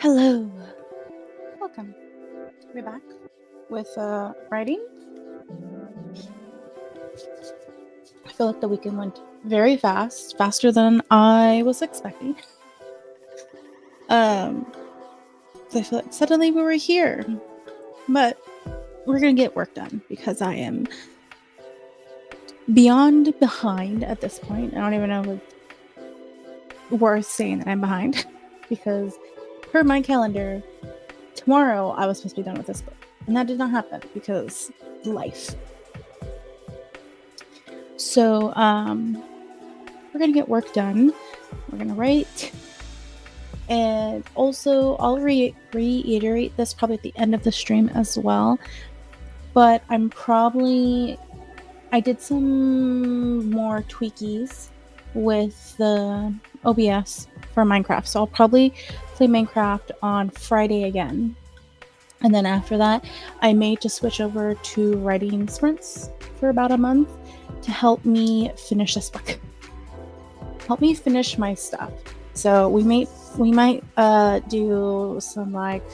Hello. Welcome. We're back with writing. I feel like the weekend went very fast, faster than I was expecting. So I feel like suddenly we were here, but we're gonna get work done because I am beyond behind at this point. I don't even know if it's worth saying that I'm behind because per my calendar, tomorrow I was supposed to be done with this book, and that did not happen because life. So we're gonna get work done. We're gonna write, and also I'll reiterate this probably at the end of the stream as well. But I did some more tweakies with the OBS for Minecraft, so I'll probably play Minecraft on Friday again, and then after that I may just switch over to Writingsprints for about a month to help me finish this book, help me finish my stuff. So we might do some like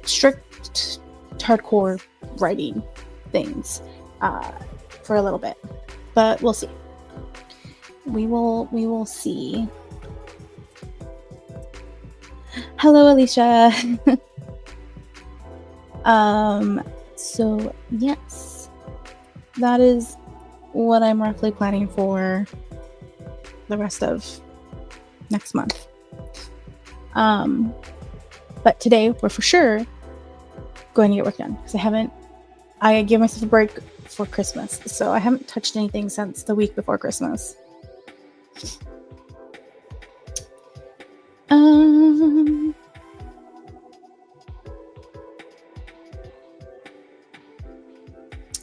strict hardcore writing things for a little bit, but we'll see. We will see. Hello, Alicia. So yes, that is what I'm roughly planning for the rest of next month. But today we're for sure going to get work done because I gave myself a break for Christmas, so I haven't touched anything since the week before Christmas.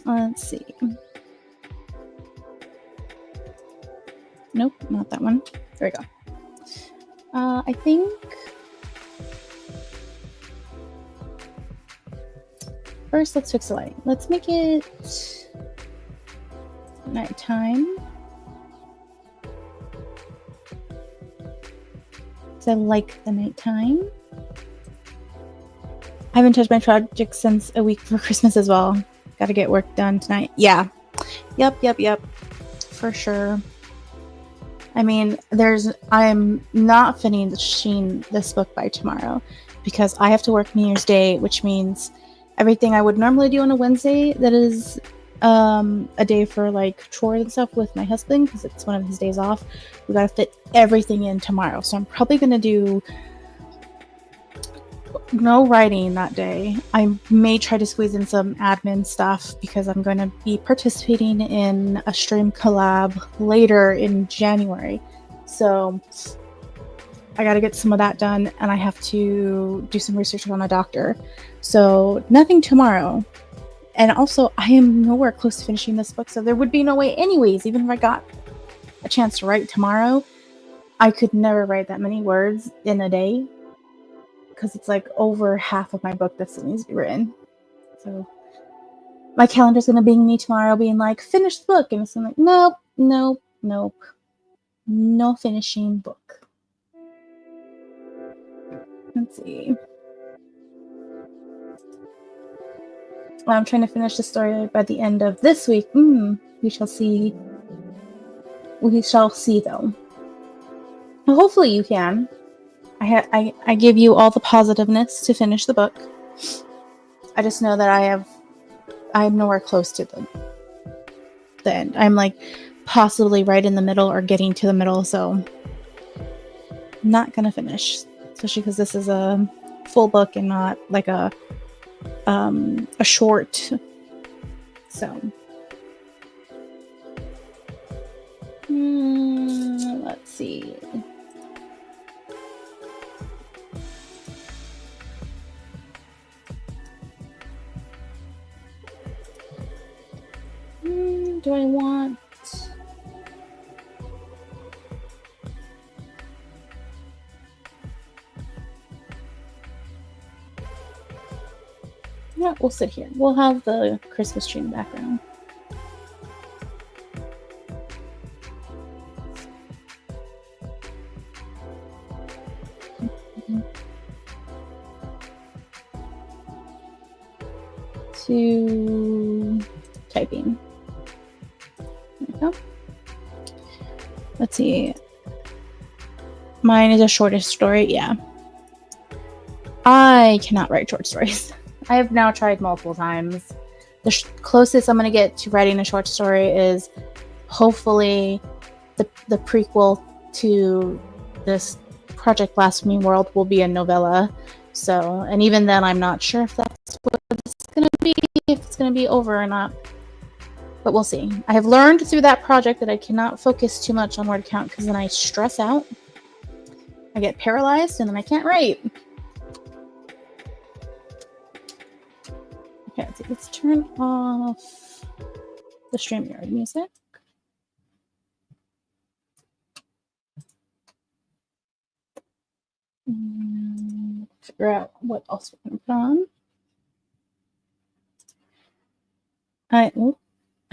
Let's see. Nope, not that one. There we go. I think first let's fix the lighting. Let's make it nighttime. Because I like the nighttime. I haven't touched my project since a week before Christmas as well. Gotta get work done tonight. Yeah. Yep. For sure. I mean, I'm not finishing this book by tomorrow because I have to work New Year's Day, which means everything I would normally do on a Wednesday that is a day for like chores and stuff with my husband because it's one of his days off. We gotta fit everything in tomorrow. So I'm probably gonna do no writing that day. I may try to squeeze in some admin stuff because I'm going to be participating in a stream collab later in January. So I got to get some of that done, and I have to do some research on a doctor. So nothing tomorrow. And also, I am nowhere close to finishing this book, so there would be no way anyways, even if I got a chance to write tomorrow, I could never write that many words in a day. Because it's like over half of my book that still needs to be written. So my calendar's going to bing me tomorrow being like, finish the book. And it's like, nope. No finishing book. Let's see. Well, I'm trying to finish the story by the end of this week. We shall see. We shall see, though. Well, hopefully you can. I give you all the positiveness to finish the book. I just know that I'm nowhere close to the end. I'm like possibly right in the middle or getting to the middle, so not gonna finish, especially because this is a full book and not like a short. So let's see. Do I want... Yeah, we'll sit here. We'll have the Christmas tree in the background. To typing. There we go. Let's see. Mine is a shortest story. Yeah. I cannot write short stories. I have now tried multiple times. The closest I'm going to get to writing a short story is hopefully the prequel to this Project Blasphemy World will be a novella. So, and even then, I'm not sure if that's what it's going to be, if it's going to be over or not. But we'll see. I have learned through that project that I cannot focus too much on word count because then I stress out. I get paralyzed and then I can't write. Okay, let's turn off the StreamYard music. Figure out what else we're going to put on.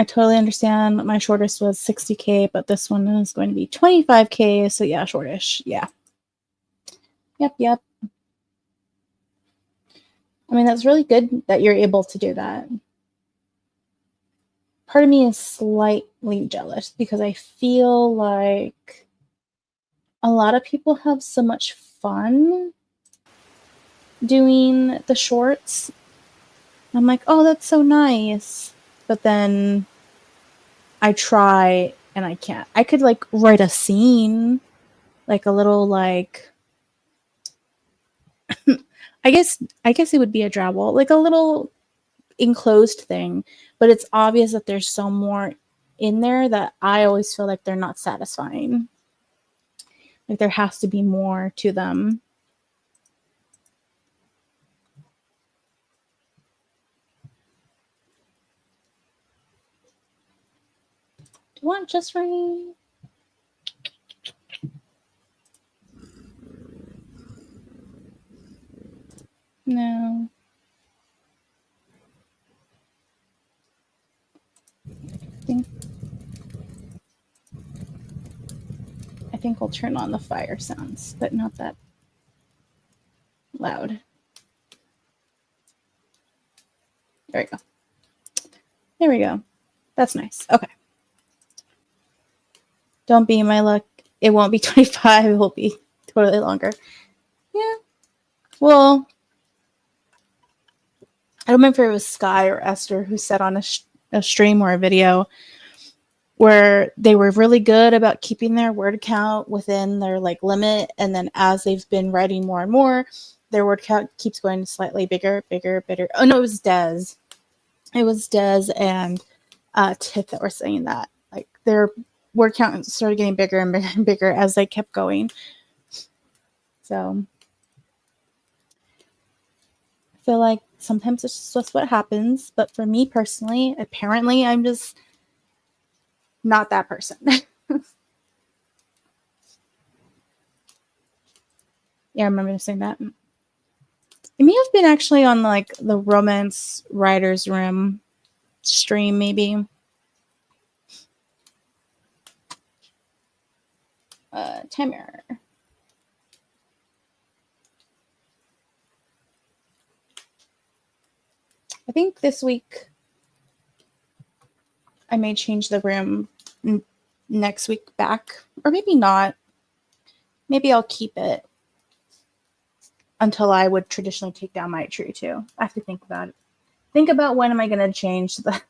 I totally understand. My shortest was 60K, but this one is going to be 25K. So yeah, shortish. Yeah. Yep. I mean, that's really good that you're able to do that. Part of me is slightly jealous because I feel like a lot of people have so much fun doing the shorts. I'm like, oh, that's so nice. But then I try and I can't. I could like write a scene, like a little like I guess it would be a drab wall, like a little enclosed thing, but it's obvious that there's some more in there that I always feel like they're not satisfying. Like there has to be more to them. Do you want just rain? No. I think I'll turn on the fire sounds, but not that loud. There we go. There we go. That's nice. Okay. Don't be my luck. It won't be 25. It will be totally longer. Yeah. Well, I don't remember if it was Sky or Esther who said on a stream or a video where they were really good about keeping their word count within their like limit, and then as they've been writing more and more, their word count keeps going slightly bigger. Oh no, it was Des. It was Des and Tiff that were saying that like their word count started getting bigger and bigger and bigger as they kept going. So I feel like sometimes it's just what happens, but for me personally, apparently I'm just not that person. Yeah, I remember saying that. It may have been actually on like the Romance Writers Room stream, maybe. Time error. I think this week I may change the room next week back, or maybe not. Maybe I'll keep it until I would traditionally take down my tree too. I have to think about it. Think about when am I going to change the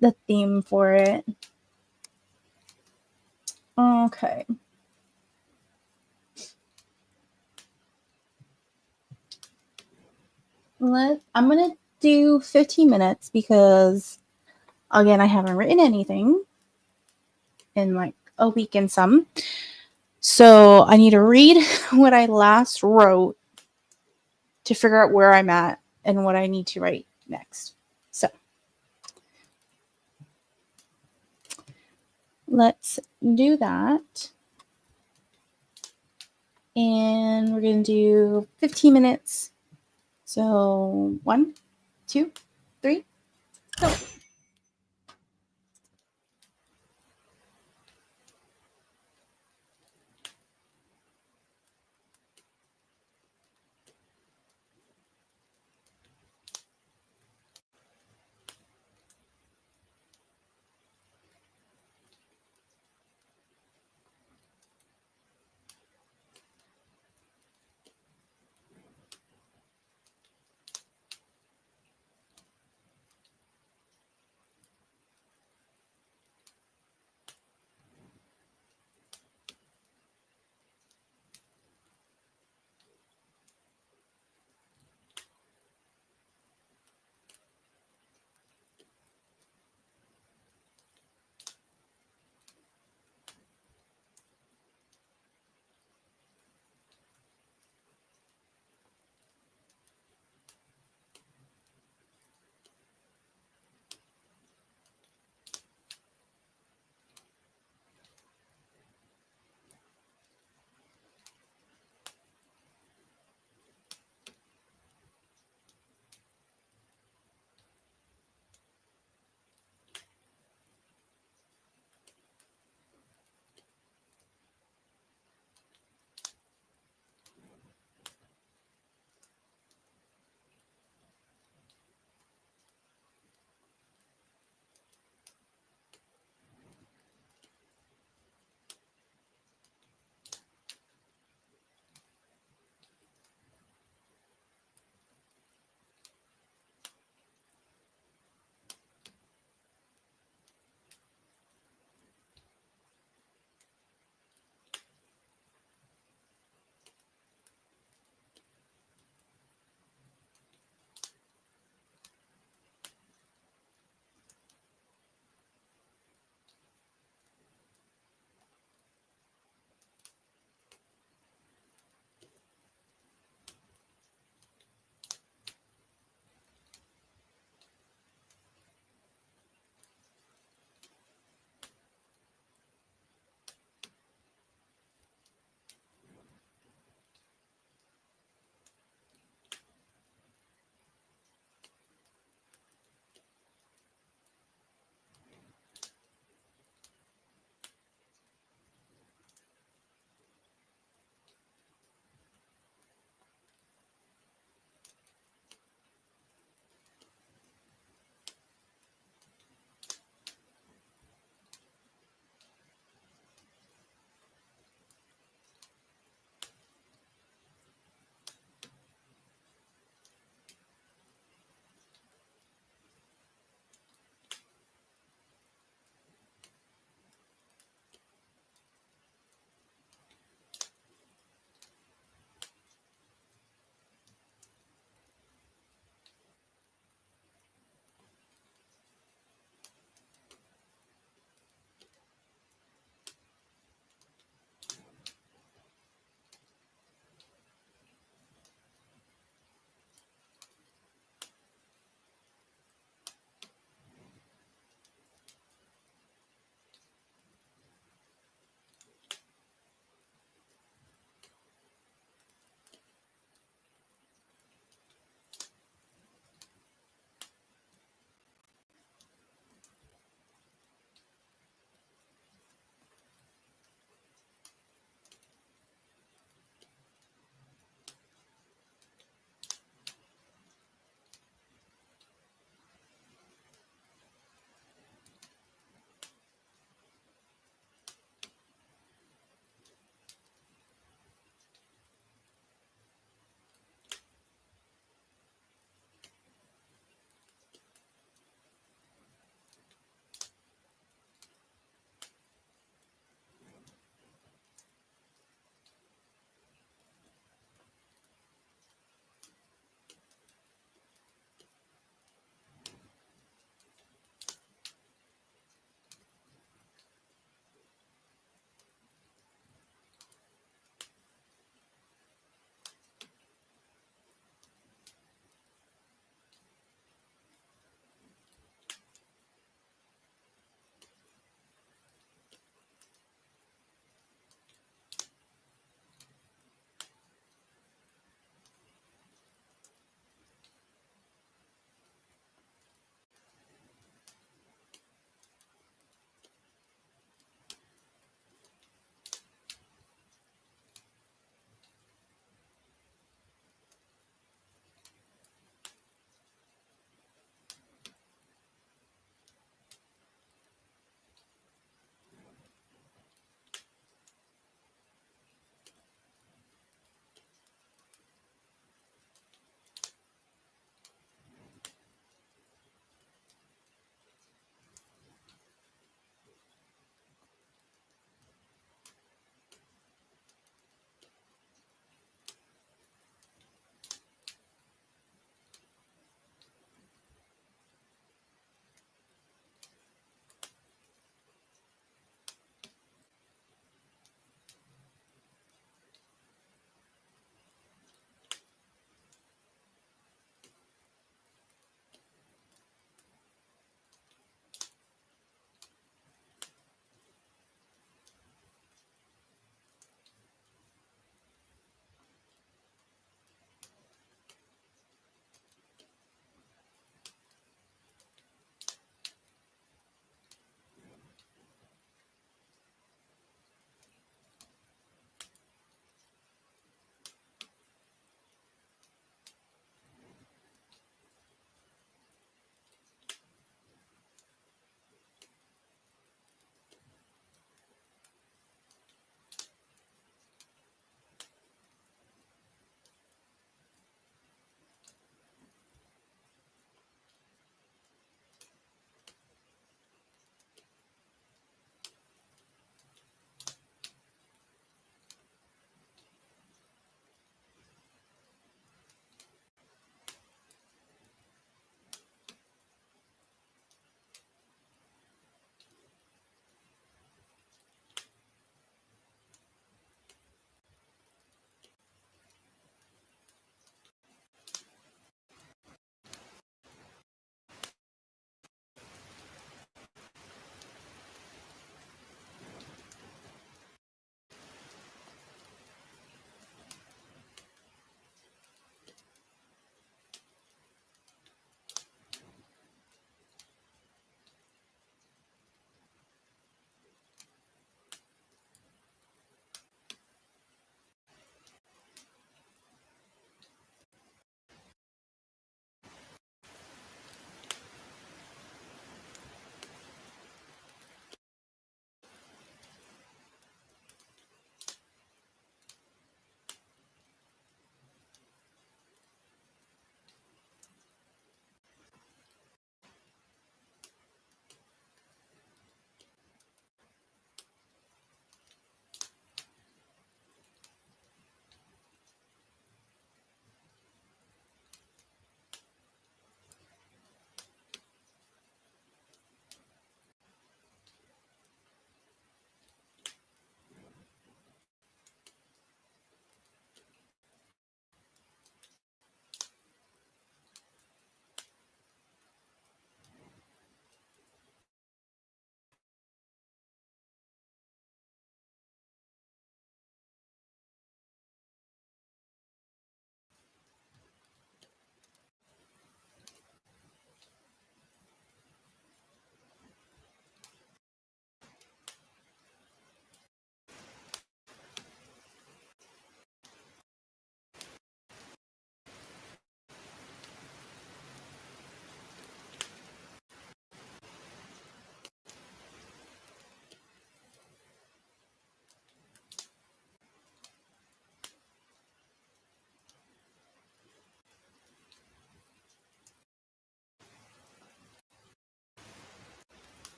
the theme for it. Okay. I'm going to do 15 minutes because, again, I haven't written anything in like a week and some. So I need to read what I last wrote to figure out where I'm at and what I need to write next. So let's do that. And we're going to do 15 minutes. So 1, 2, 3, go.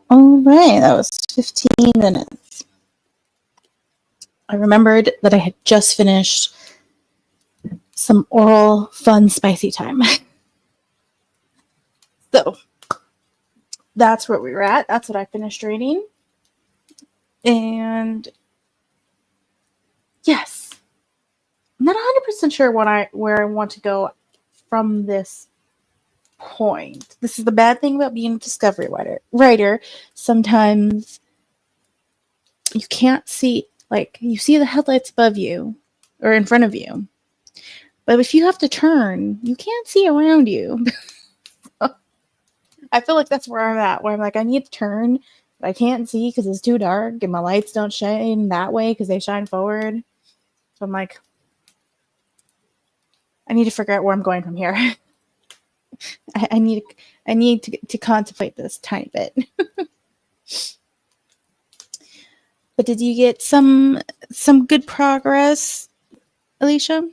All right, that was 15 minutes. I remembered that I had just finished some oral, fun, spicy time. So that's where we were at. That's what I finished reading. And yes, I'm not 100% sure where I want to go from this point. This is the bad thing about being a discovery writer. Sometimes you can't see, like, you see the headlights above you or in front of you. But if you have to turn, you can't see around you. I feel like that's where I'm at, where I'm like, I need to turn, but I can't see because it's too dark and my lights don't shine that way because they shine forward. So I'm like, I need to figure out where I'm going from here. I need to contemplate this tiny bit. But did you get some good progress, Alicia?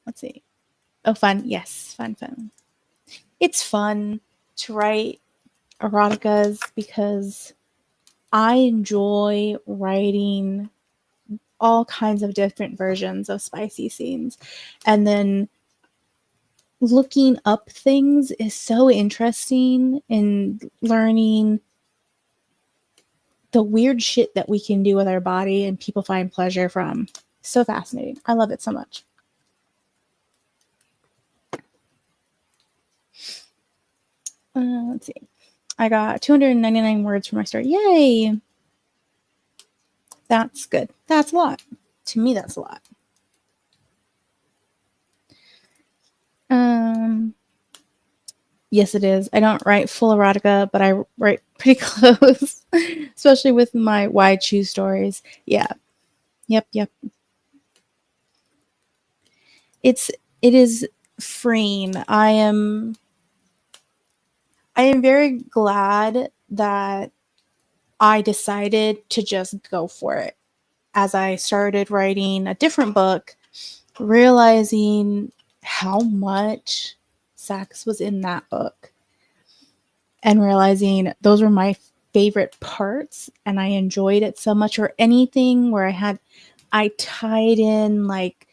Let's see. Oh, fun. Yes, fun. It's fun to write eroticas because I enjoy writing all kinds of different versions of spicy scenes. And then looking up things is so interesting, and learning the weird shit that we can do with our body and people find pleasure from. So fascinating. I love it so much. Let's see. I got 299 words for my story. Yay! That's good. That's a lot. To me, that's a lot. Yes, it is. I don't write full erotica, but I write pretty close, especially with my Why Choose stories. Yeah. Yep. It is freeing. I am very glad that I decided to just go for it. As I started writing a different book, realizing how much sex was in that book and realizing those were my favorite parts and I enjoyed it so much, or anything where I tied in like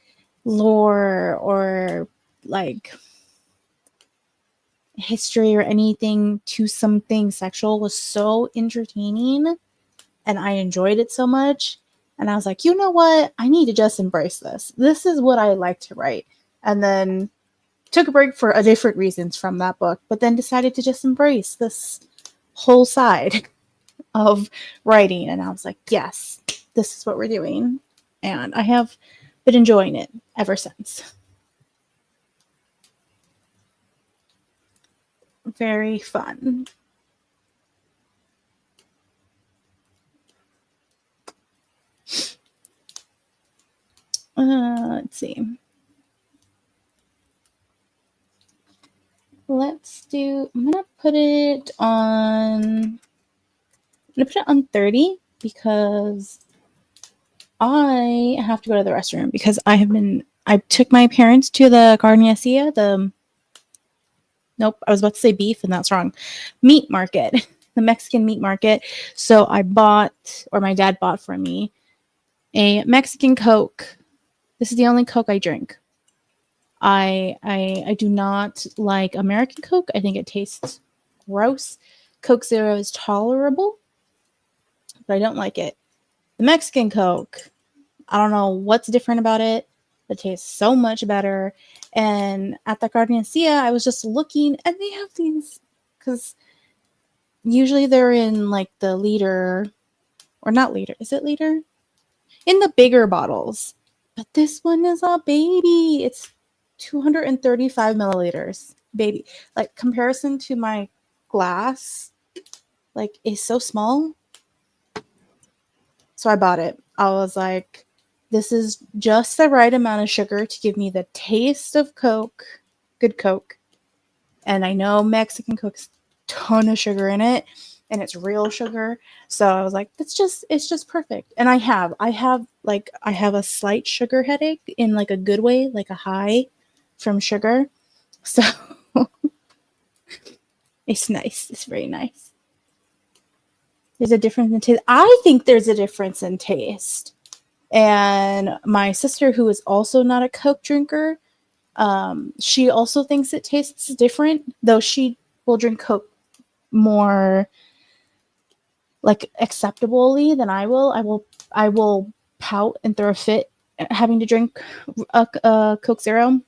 lore or like history or anything to something sexual was so entertaining and I enjoyed it so much. And I was like, you know what? I need to just embrace this. This is what I like to write. And then took a break for different reasons from that book, but then decided to just embrace this whole side of writing. And I was like, yes, this is what we're doing. And I have been enjoying it ever since. Very fun. Let's see. I'm gonna put it on 30 because I have to go to the restroom because I took my parents to the carniceria, nope, I was about to say beef and that's wrong. Meat market, the Mexican meat market. So my dad bought for me a Mexican Coke. This is the only Coke I drink. I do not like American Coke. I think it tastes gross. Coke Zero is tolerable, but I don't like it. The Mexican Coke, I don't know what's different about it. It tastes so much better. And at the Gardencia, I was just looking, and they have these, because usually they're in like the liter, or not liter. Is it liter? In the bigger bottles. But this one is a baby. It's 235 milliliters. Baby. Like, comparison to my glass, like, is so small. So I bought it. I was like, this is just the right amount of sugar to give me the taste of Coke, good Coke. And I know Mexican Coke's ton of sugar in it, and it's real sugar. So I was like, it's just perfect. And I have a slight sugar headache in like a good way, like a high from sugar. So It's nice. It's very nice. There's a difference in taste. I think there's a difference in taste. And my sister, who is also not a Coke drinker, she also thinks it tastes different, though she will drink Coke more like acceptably than I will. I will pout and throw a fit having to drink a Coke Zero.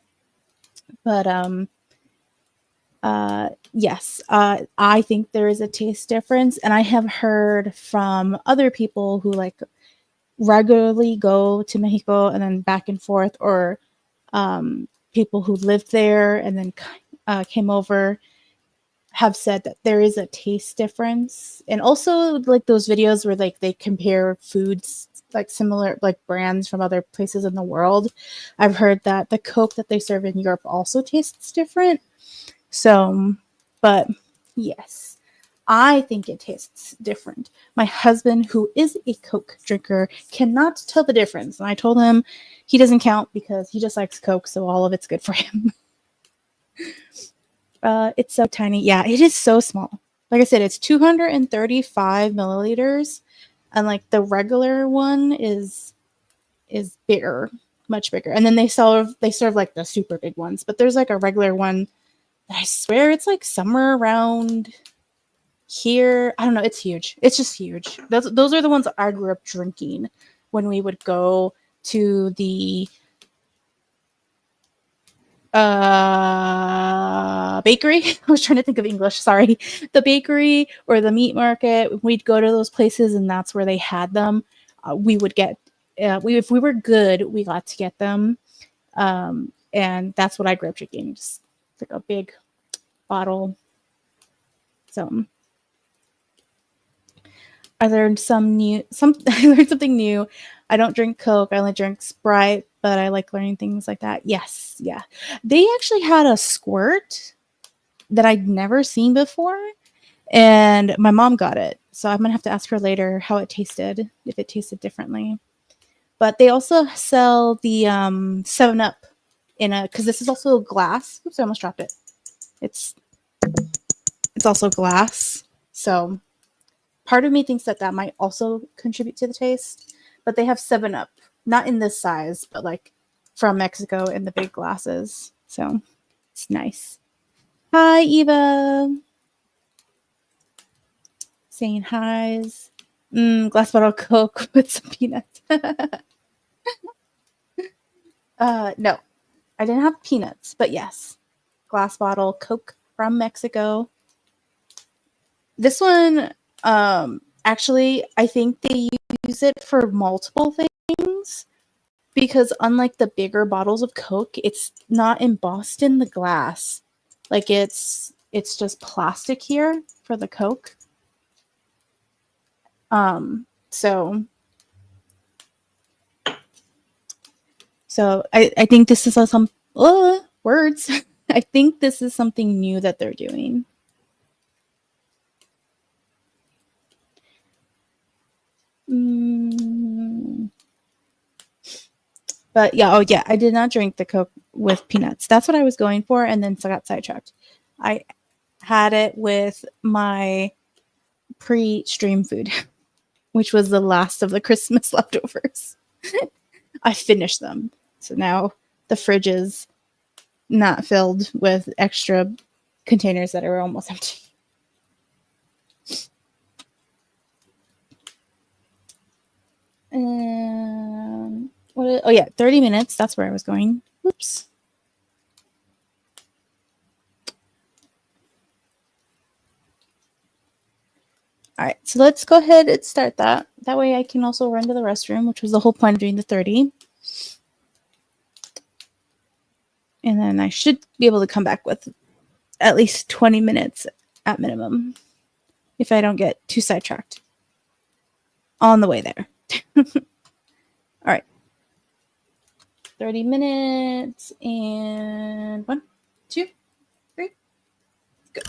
But yes, I think there is a taste difference, and I have heard from other people who like regularly go to Mexico and then back and forth, or people who lived there and then came over, have said that there is a taste difference. And also like those videos where like they compare foods, like similar like brands from other places in the world. I've heard that the Coke that they serve in Europe also tastes different. So, but yes, I think it tastes different. My husband, who is a Coke drinker, cannot tell the difference. And I told him he doesn't count because he just likes Coke, so all of it's good for him. It's so tiny. Yeah, it is so small. Like I said, it's 235 milliliters, and like the regular one is bigger, much bigger. And then they serve like the super big ones, but there's like a regular one that I swear it's like somewhere around here. I don't know. It's huge. It's just huge. Those are the ones I grew up drinking when we would go to the bakery. I was trying to think of English. Sorry, the bakery or the meat market. We'd go to those places, and that's where they had them. We would get. If we were good, we got to get them, and that's what I grew up drinking. Just like a big bottle. So I learned I learned something new. I don't drink Coke. I only drink Sprite, but I like learning things like that. Yes, yeah. They actually had a squirt that I'd never seen before, and my mom got it. So I'm gonna have to ask her later how it tasted, if it tasted differently. But they also sell the 7 Up in a, because this is also glass. Oops, I almost dropped it. It's it's also glass. So part of me thinks that that might also contribute to the taste. But they have 7 Up, not in this size, but like from Mexico in the big glasses. So it's nice. Hi, Eva. Saying highs. Glass bottle Coke with some peanuts. No, I didn't have peanuts, but yes, glass bottle Coke from Mexico. This one, actually, I think they use it for multiple things because unlike the bigger bottles of Coke, it's not embossed in the glass. Like it's just plastic here for the Coke. So I think this is some words. I think this is something new that they're doing. But yeah, oh yeah, I did not drink the Coke with peanuts. That's what I was going for, and then got sidetracked. I had it with my pre-stream food, which was the last of the Christmas leftovers. I finished them. So now the fridge is not filled with extra containers that are almost empty. Oh yeah, 30 minutes. That's where I was going. Oops. All right, so let's go ahead and start that. That way I can also run to the restroom, which was the whole point of doing the 30. And then I should be able to come back with at least 20 minutes at minimum if I don't get too sidetracked on the way there. All right. 30 minutes and 1, 2, 3, go.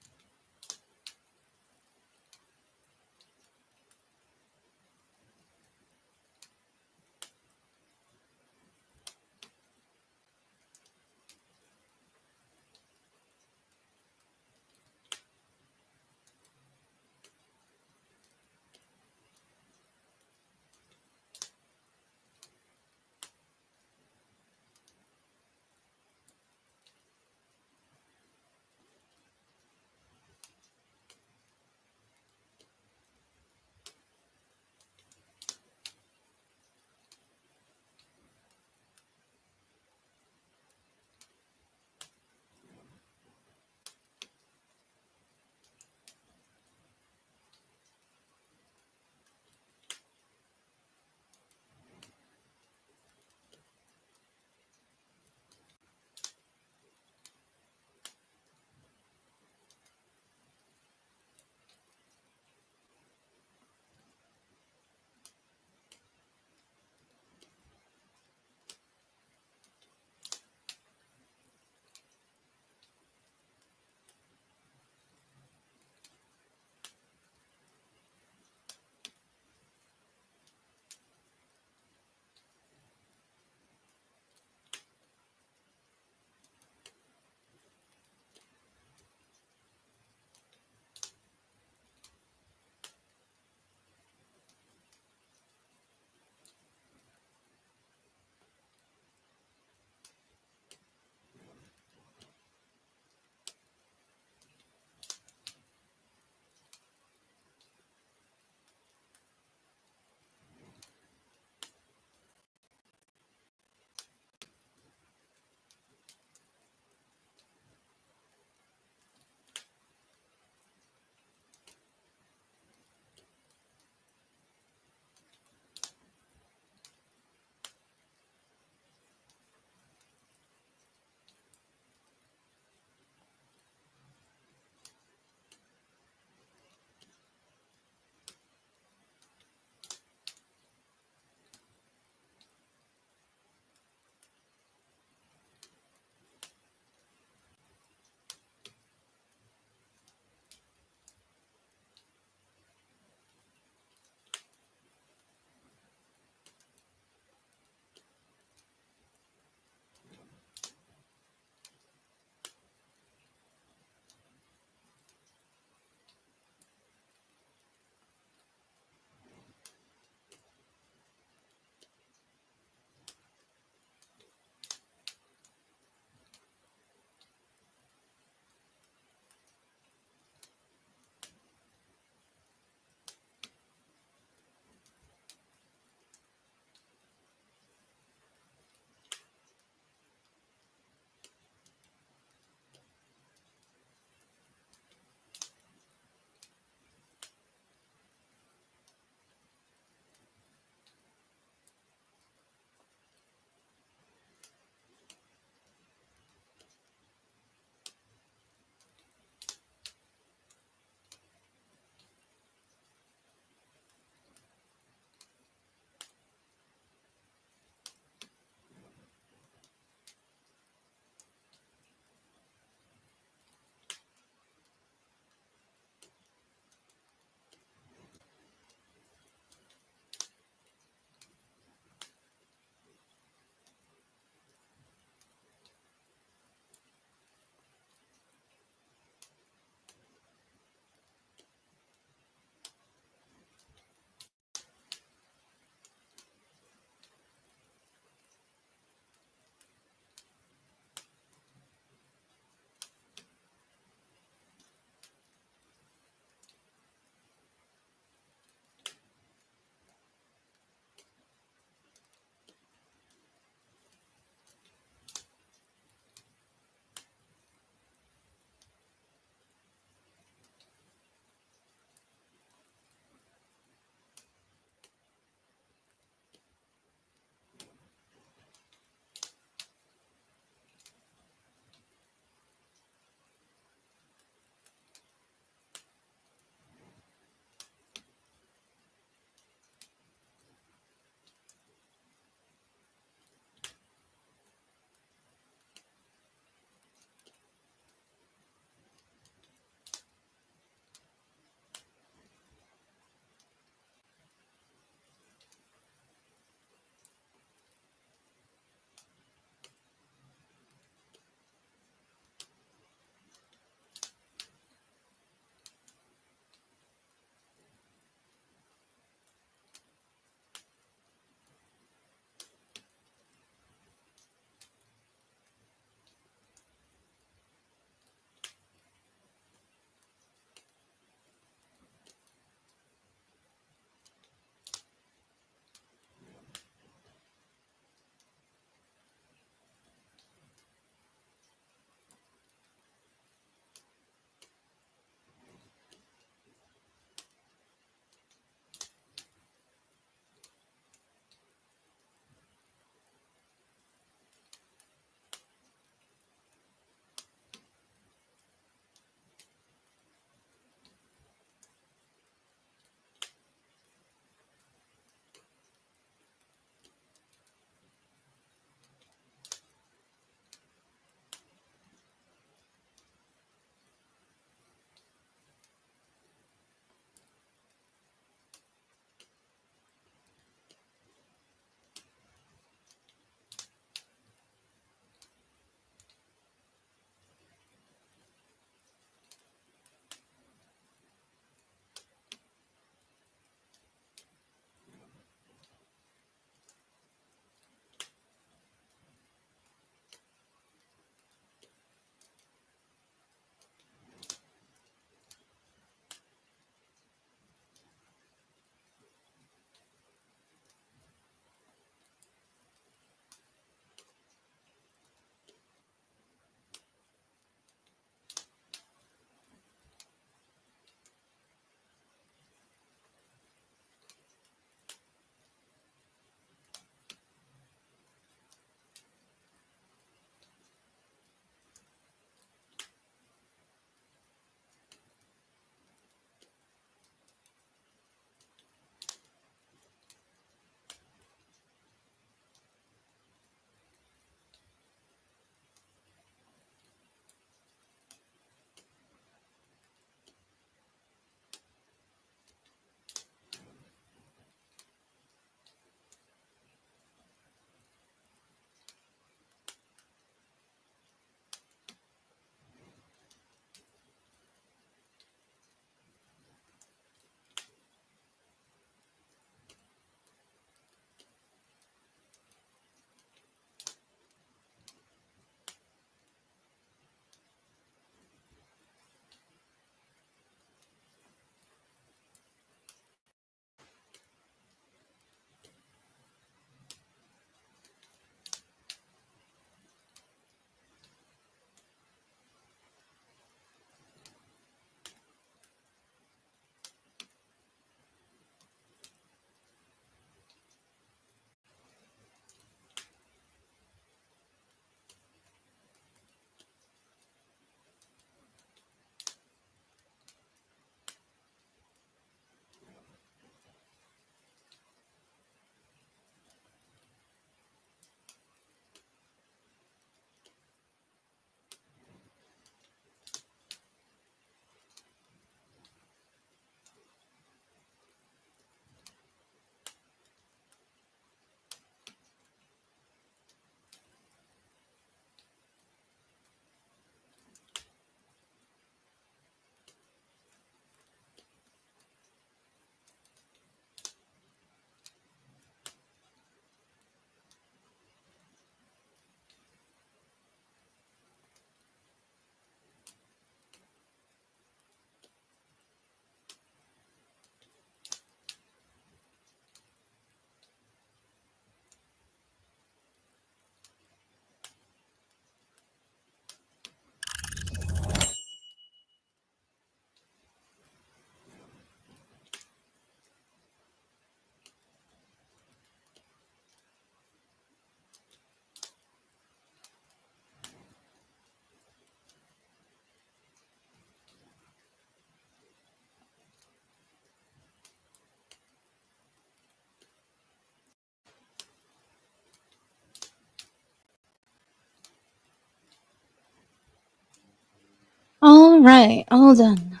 right, all done.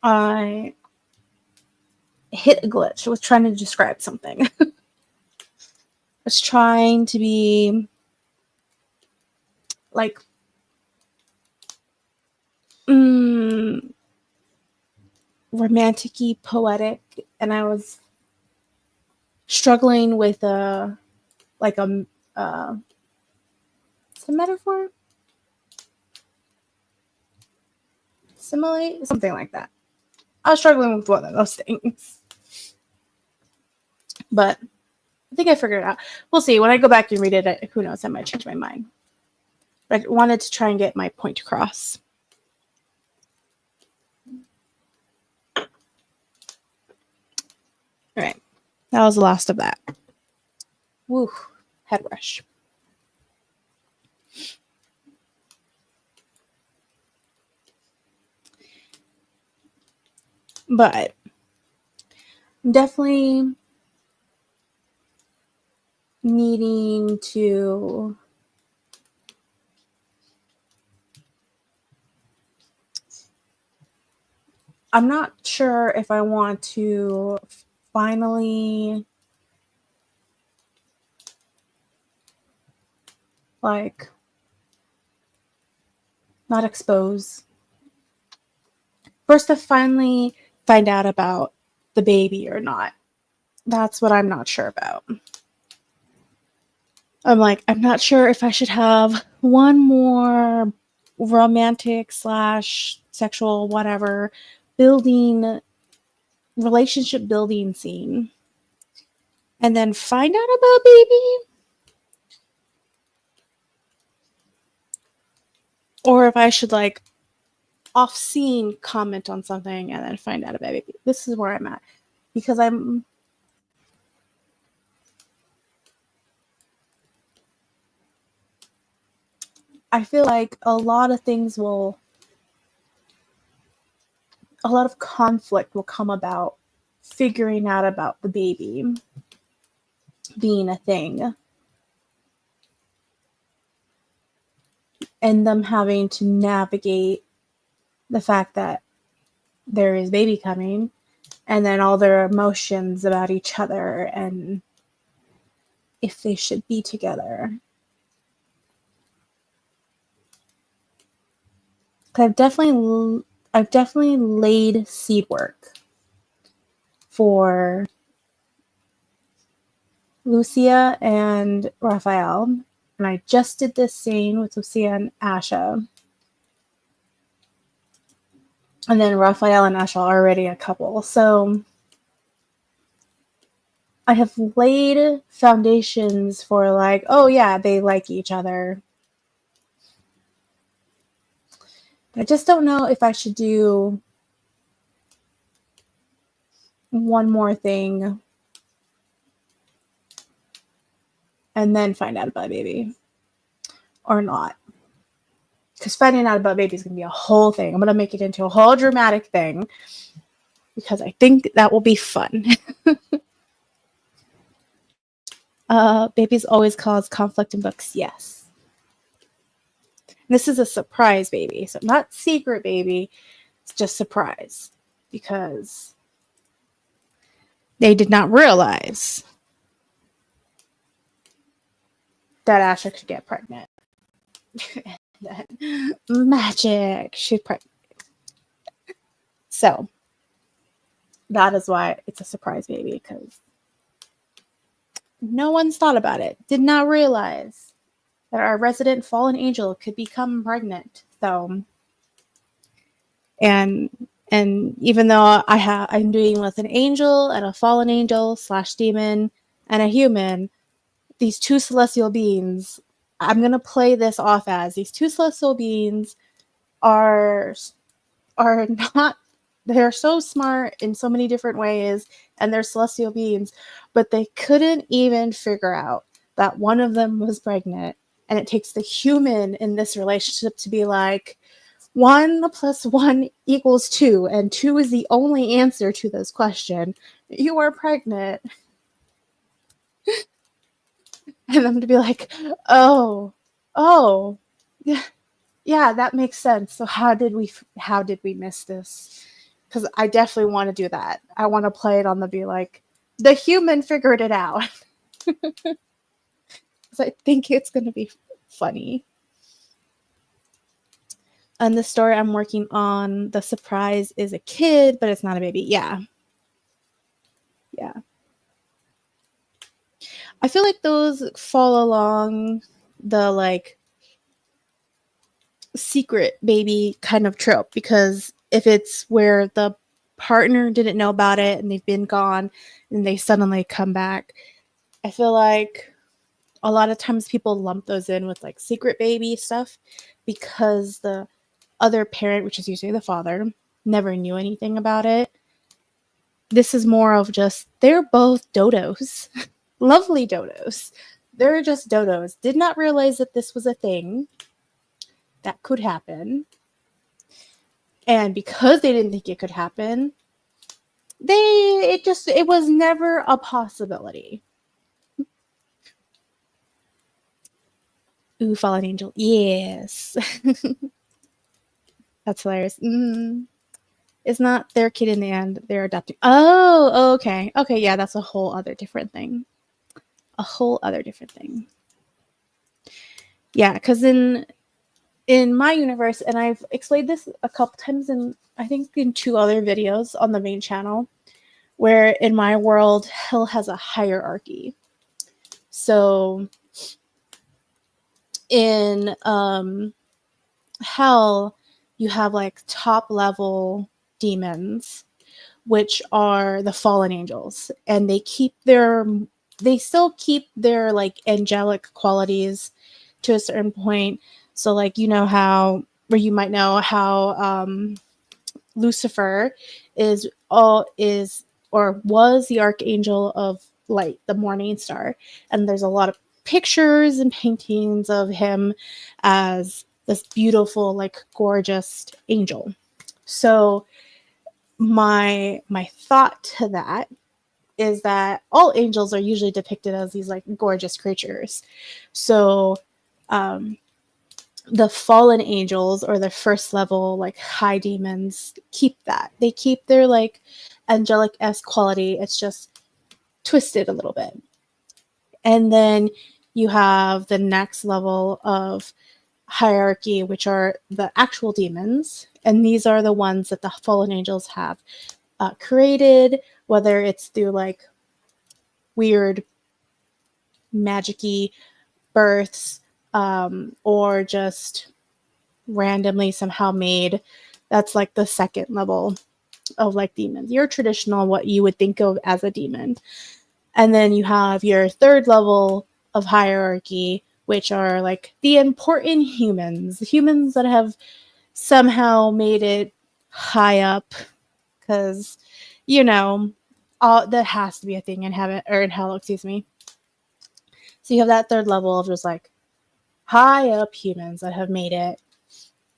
I hit a glitch. I was trying to describe something. I was trying to be like romantic-y, poetic, and I was struggling with it's a metaphor, simile, something like that. I was struggling with one of those things, but I think I figured it out. We'll see. When I go back and read it, who knows, I might change my mind. But I wanted to try and get my point across. All right. That was the last of that. Woo. Head rush. But definitely needing to I'm not sure if I want to finally not expose. First to finally find out about the baby or not. That's what I'm not sure about. I'm not sure if I should have one more romantic / sexual whatever relationship building scene and then find out about baby, or if I should off scene comment on something and then find out about baby. This is where I'm at, because I feel like a lot of conflict will come about figuring out about the baby being a thing and them having to navigate the fact that there is baby coming and then all their emotions about each other and if they should be together. I've definitely laid seed work for Lucia and Raphael, and I just did this scene with Lucia and Asha. And then Raphael and Asha are already a couple. So I have laid foundations for oh yeah, they like each other. I just don't know if I should do one more thing and then find out about baby or not. Because finding out about baby is going to be a whole thing. I'm going to make it into a whole dramatic thing because I think that will be fun. Babies always cause conflict in books. Yes. This is a surprise baby. So not secret baby. It's just surprise. Because they did not realize that Asha could get pregnant. Magic. She's pregnant. So that is why it's a surprise baby, because no one's thought about it. Did not realize that our resident fallen angel could become pregnant. So, and even though I'm dealing with an angel and a fallen angel / demon and a human, these two celestial beings, I'm gonna play this off as these two celestial beings are not. They're so smart in so many different ways, and they're celestial beings, but they couldn't even figure out that one of them was pregnant. And it takes the human in this relationship to be 1 + 1 = 2, and 2 is the only answer to this question. You are pregnant. And them to be oh, yeah, Yeah, that makes sense. So how did we miss this? Because I definitely want to do that. I want to play it on the be like, the human figured it out. Because I think it's going to be funny. And the story I'm working on, the surprise is a kid, but it's not a baby. Yeah. Yeah. I feel like those fall along the like secret baby kind of trope, because if it's where the partner didn't know about it and they've been gone and they suddenly come back, I feel like a lot of times people lump those in with like secret baby stuff because the other parent, which is usually the father, never knew anything about it. This is more of just, they're both dodos. Lovely dodos. They're just dodos. Did not realize that this was a thing that could happen. And because they didn't think it could happen, it was never a possibility. Ooh, fallen angel. Yes. That's hilarious. It's not their kid in the end. They're adopting. Oh, okay. Okay, yeah, that's a whole other different thing. A whole other different thing. Yeah, because in my universe, and I've explained this a couple times I think in 2 other videos on the main channel, where in my world, hell has a hierarchy. So in hell, you have like top level demons, which are the fallen angels, and they still keep their like angelic qualities to a certain point. So like, you know how, or you might know how Lucifer or was the archangel of light, the morning star, and there's a lot of pictures and paintings of him as this beautiful, like gorgeous angel. So my thought to that is that all angels are usually depicted as these like gorgeous creatures. So the fallen angels, or the first level like high demons, keep that. They keep their like angelic-esque quality. It's just twisted a little bit. And then you have the next level of hierarchy, which are the actual demons. And these are the ones that the fallen angels have created, whether it's through like weird magic-y births, or just randomly somehow made. That's like the second level of like demons. Your traditional, what you would think of as a demon. And then you have your third level of hierarchy, which are like the important humans that have somehow made it high up, because you know, that has to be a thing in heaven, or in hell, excuse me. So you have that third level of just like high up humans that have made it,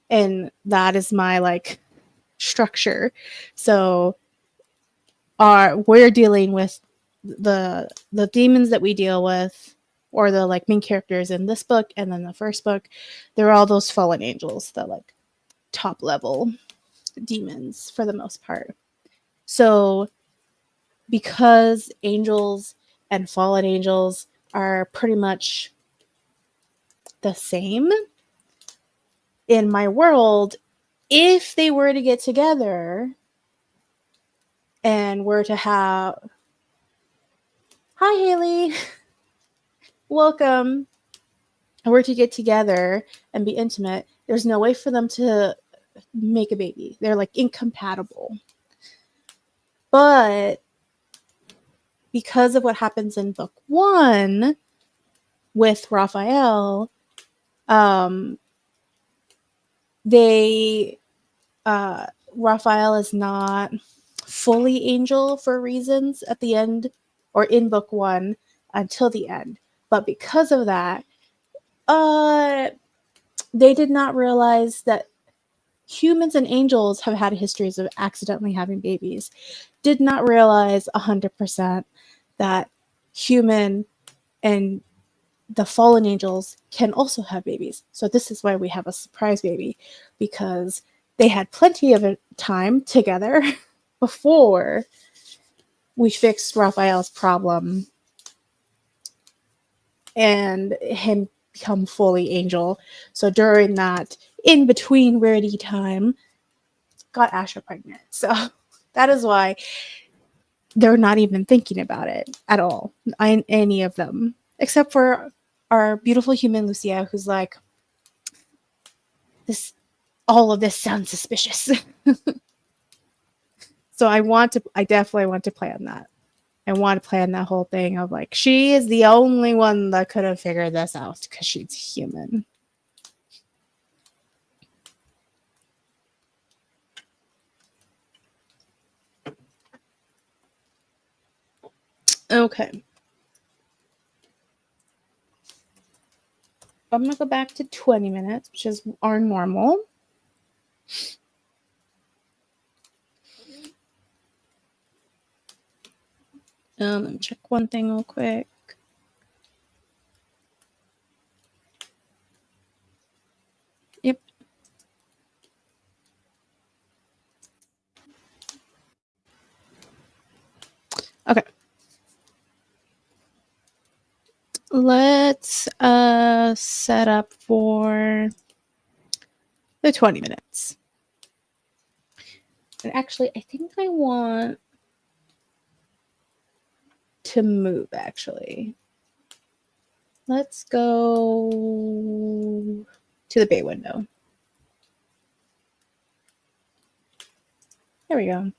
and that is my like structure. So we're dealing with the demons that we deal with, or the like main characters in this book and then the first book, they're all those fallen angels, the like top level demons for the most part. So because angels and fallen angels are pretty much the same in my world, if they were to get together and were to have, hi Haley, welcome, were to get together and be intimate, there's no way for them to make a baby. They're like incompatible. But because of what happens in book 1 with Raphael, Raphael is not fully angel for reasons at the end, or in book 1 until the end. But because of that, they did not realize that humans and angels have had histories of accidentally having babies. Did not realize 100% that human and the fallen angels can also have babies. So this is why we have a surprise baby, because they had plenty of time together before we fixed Raphael's problem and him become fully angel. So during that in between Rarity time, got Asha pregnant. So that is why they're not even thinking about it at all. Any of them, except for our beautiful human Lucia, who's like, this, all of this sounds suspicious. So I definitely want to plan that. I want to plan that whole thing of like, she is the only one that could have figured this out because she's human. Okay. I'm going to go back to 20 minutes, which is our normal. Let me check one thing real quick. Yep. Okay. Let's set up for the 20 minutes. And actually, I think I want to move, actually. Let's go to the bay window. There we go.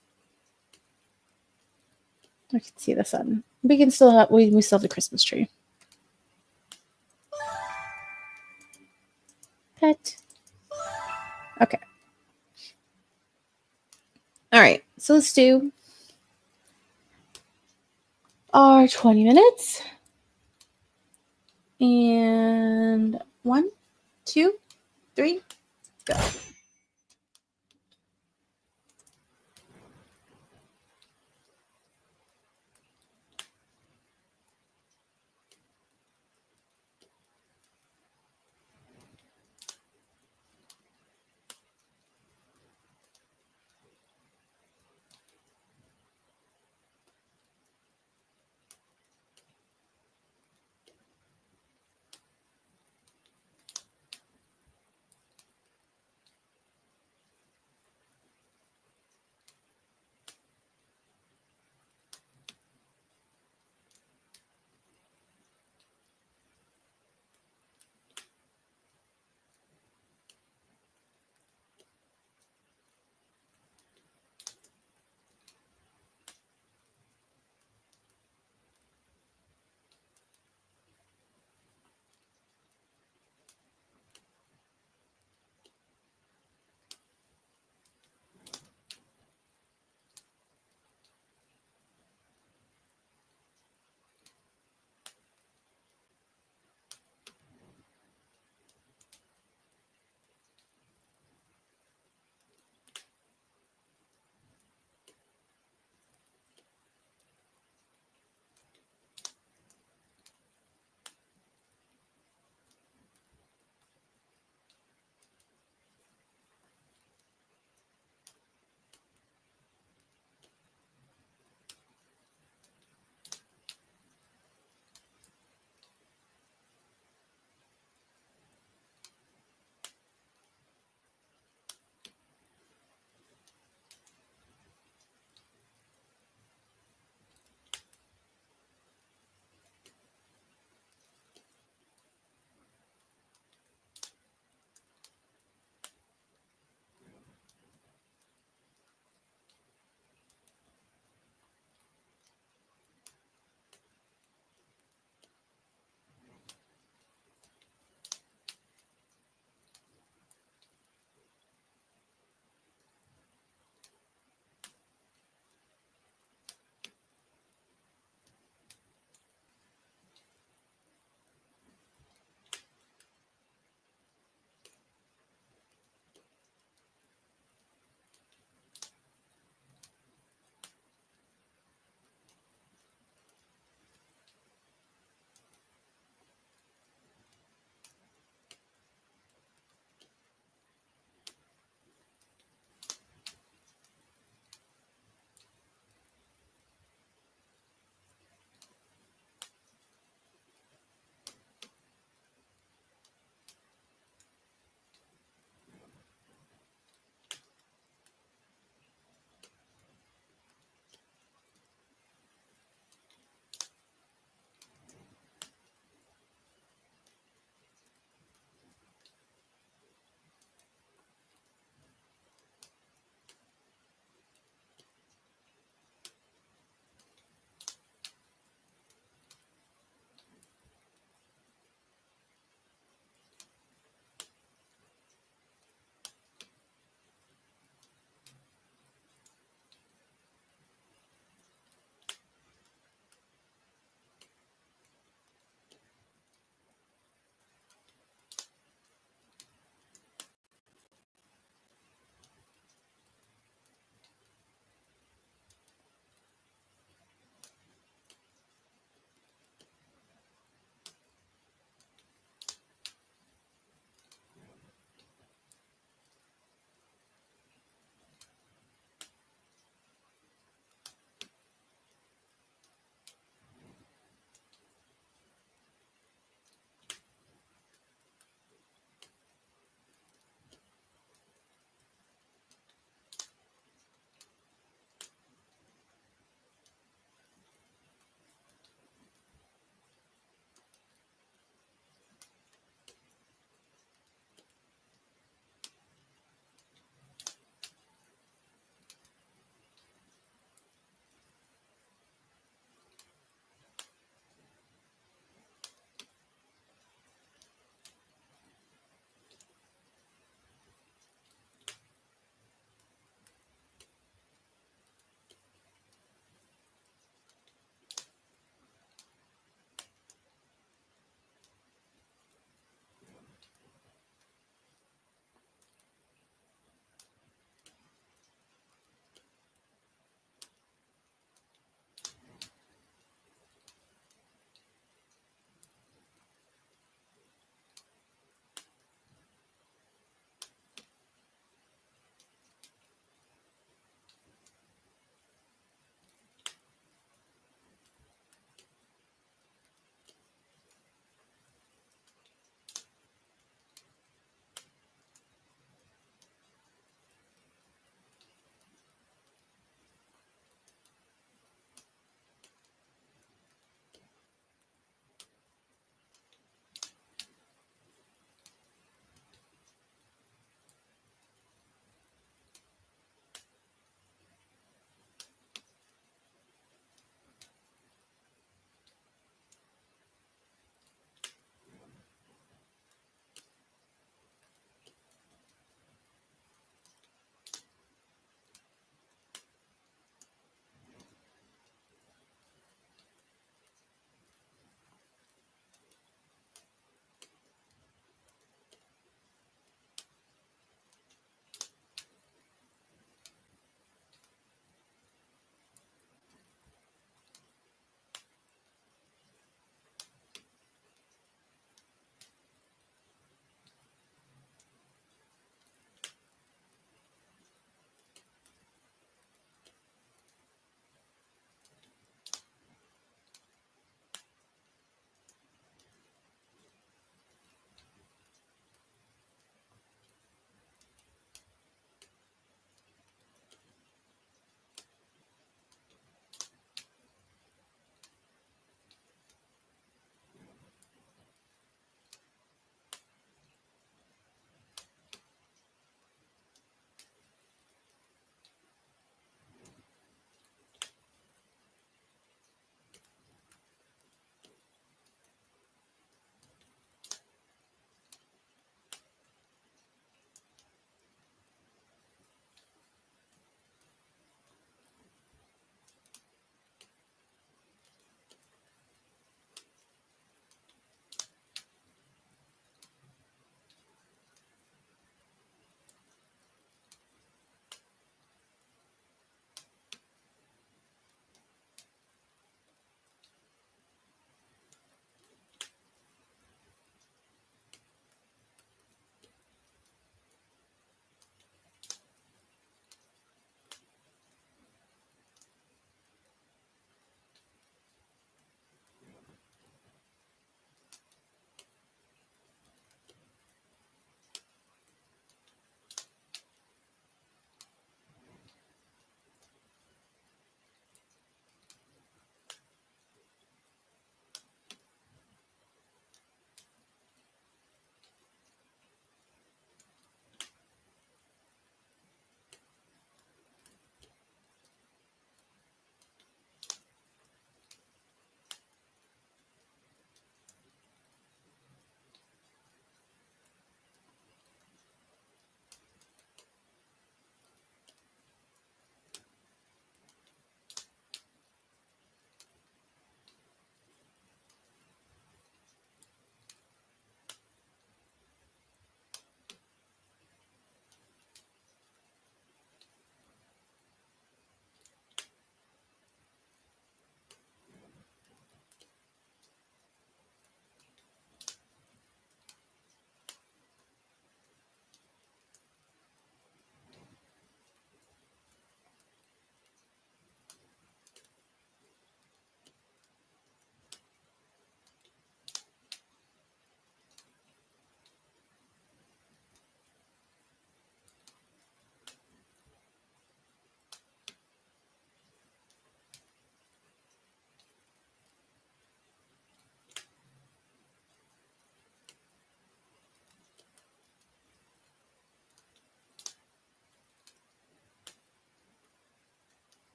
I can see the sun. We can still have we still have the Christmas tree. Pet. Okay. All right. So let's do our 20 minutes. And 1, 2, 3, go.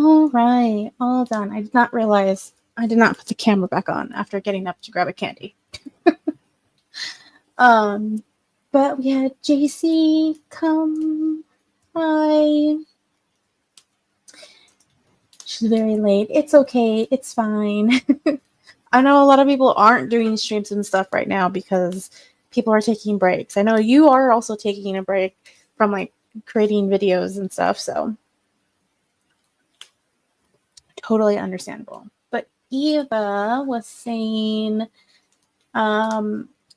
All right, all done. I did not realize I did not put the camera back on after getting up to grab a candy. But we had JC come. Hi. She's very late. It's okay. It's fine. I know a lot of people aren't doing streams and stuff right now because people are taking breaks. I know you are also taking a break from like creating videos and stuff, so totally understandable. But Eva was saying, I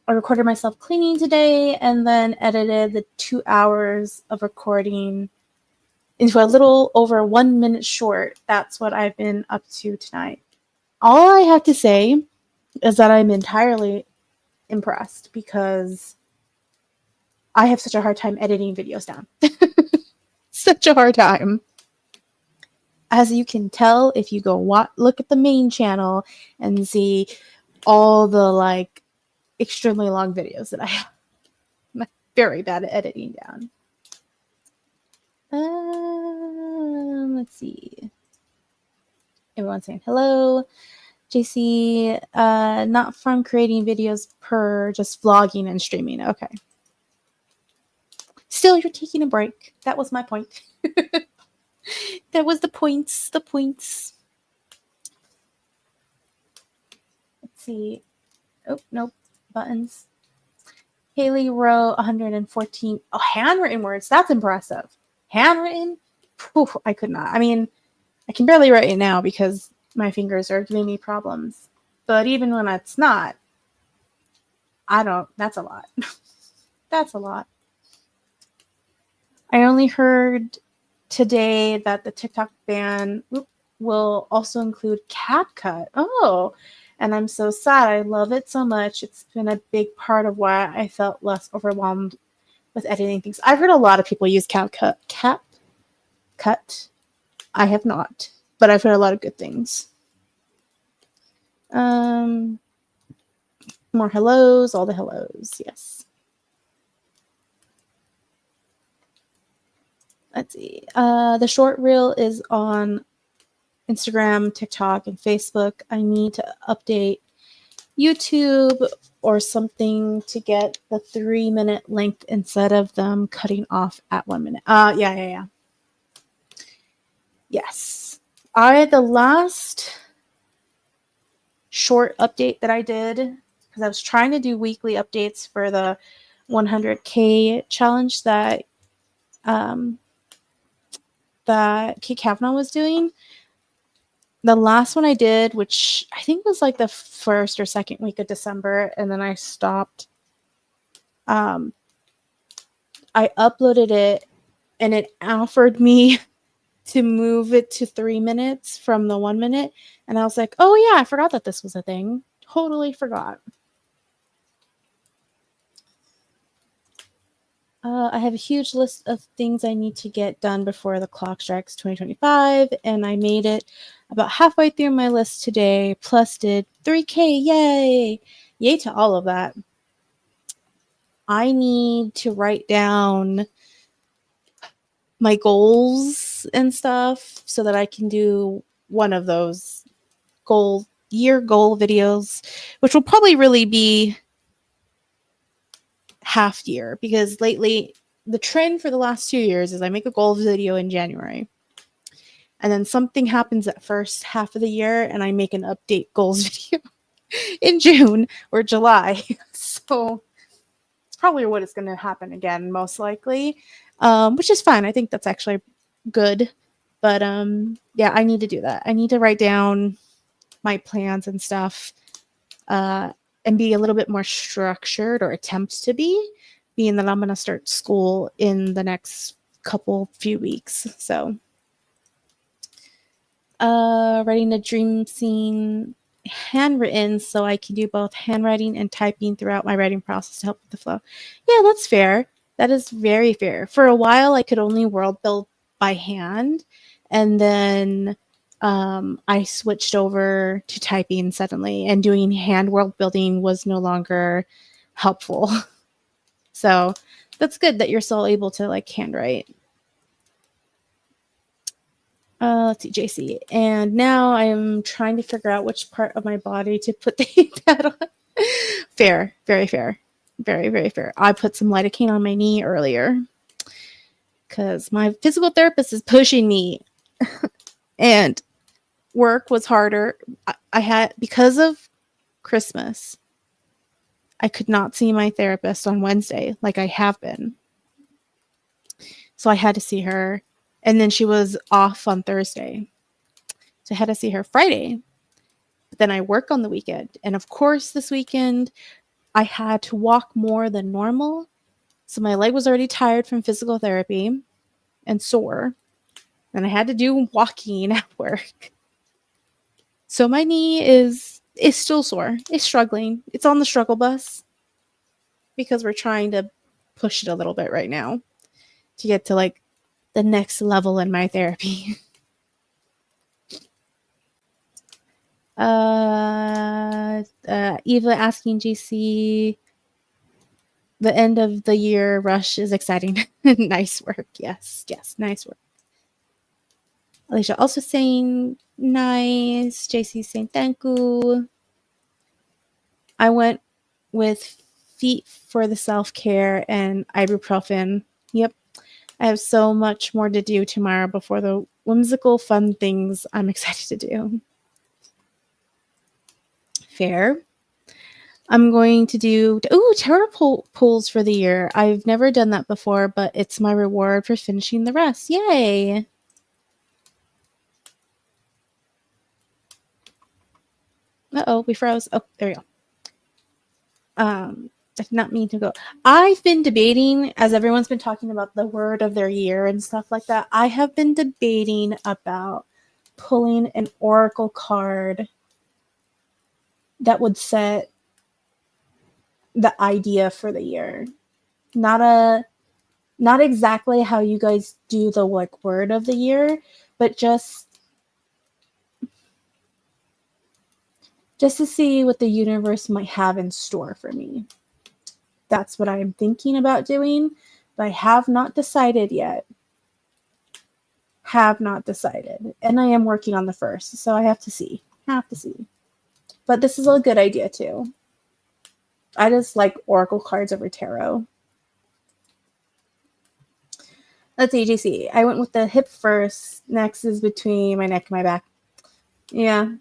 recorded myself cleaning today and then edited the 2 hours of recording into a little over 1 minute short. That's what I've been up to tonight. All I have to say is that I'm entirely impressed because I have such a hard time editing videos down. Such a hard time. As you can tell, if you go look at the main channel and see all the like extremely long videos that I have. I'm very bad at editing down. Let's see. Everyone's saying hello. JC, not from creating videos per just vlogging and streaming. Okay. Still, you're taking a break. That was my point. That was the points. The points. Let's see. Oh, nope. Buttons. Haley wrote 114. Oh, handwritten words. That's impressive. Handwritten? Whew, I could not. I mean, I can barely write it now because my fingers are giving me problems. But even when it's not, that's a lot. That's a lot. I only heard today that the TikTok ban will also include CapCut. Oh, and I'm so sad. I love it so much. It's been a big part of why I felt less overwhelmed with editing things. I've heard a lot of people use CapCut. CapCut. I have not, but I've heard a lot of good things. More hellos, all the hellos, yes. Let's see. The short reel is on Instagram, TikTok, and Facebook. I need to update YouTube or something to get the 3-minute length instead of them cutting off at 1 minute. Yeah. Yes. The last short update that I did, because I was trying to do weekly updates for the 100K challenge that Kate Kavanaugh was doing. The last one I did, which I think was like the first or second week of December, and then I stopped. I uploaded it, and it offered me to move it to 3 minutes from the 1 minute. And I was like, oh yeah, I forgot that this was a thing. Totally forgot. I have a huge list of things I need to get done before the clock strikes 2025, and I made it about halfway through my list today, plus did 3K. Yay! Yay to all of that. I need to write down my goals and stuff so that I can do one of those year goal videos, which will probably really be half year, because lately the trend for the last 2 years is I make a goals video in January, and then something happens at first half of the year and I make an update goals video in June or July. So it's probably what is going to happen again, most likely, which is fine. I think that's actually good. But yeah, I need to do that. I need to write down my plans and stuff, and be a little bit more structured, or attempt to be, being that I'm going to start school in the next few weeks. So writing a dream scene handwritten so I can do both handwriting and typing throughout my writing process to help with the flow. Yeah, that's fair. That is very fair. For a while, I could only world build by hand, and then I switched over to typing suddenly, and doing hand world building was no longer helpful. So that's good that you're still able to like handwrite. Let's see, JC. And now I'm trying to figure out which part of my body to put the heat pad on. Fair, very fair. Very, very fair. I put some lidocaine on my knee earlier because my physical therapist is pushing me. And work was harder. I had, because of Christmas, I could not see my therapist on Wednesday like I have been. So I had to see her. And then she was off on Thursday. So I had to see her Friday. But then I work on the weekend. And of course, this weekend, I had to walk more than normal. So my leg was already tired from physical therapy and sore. And I had to do walking at work. So my knee is still sore. It's struggling. It's on the struggle bus because we're trying to push it a little bit right now to get to like the next level in my therapy. Eva asking GC, the end of the year rush is exciting. Nice work. Yes, nice work. Alicia also saying nice. JC saying thank you. I went with feet for the self-care and ibuprofen. Yep. I have so much more to do tomorrow before the whimsical fun things I'm excited to do. Fair. I'm going to do tarot pulls for the year. I've never done that before, but it's my reward for finishing the rest. Yay! Uh-oh, we froze. Oh, there we go. I did not mean to go. I've been debating, as everyone's been talking about the word of their year and stuff like that, I have been debating about pulling an oracle card that would set the idea for the year. Not exactly how you guys do the like word of the year, but just to see what the universe might have in store for me. That's what I'm thinking about doing, but I have not decided yet. And I am working on the first, so I have to see. But this is a good idea too. I just like oracle cards over tarot. Let's see, JC. I went with the hip first. Next is between my neck and my back. Yeah.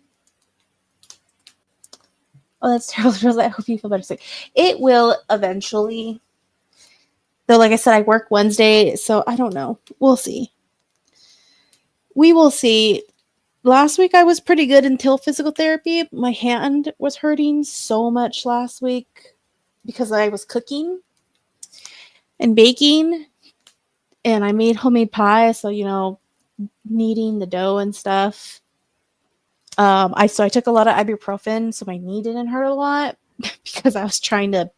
Oh, that's terrible. I hope you feel better soon. It will eventually. Though, like I said, I work Wednesday, so I don't know. We'll see. We will see. Last week I was pretty good until physical therapy. My hand was hurting so much last week because I was cooking and baking, and I made homemade pie, so kneading the dough and stuff. I took a lot of ibuprofen, so my knee didn't hurt a lot because I was trying to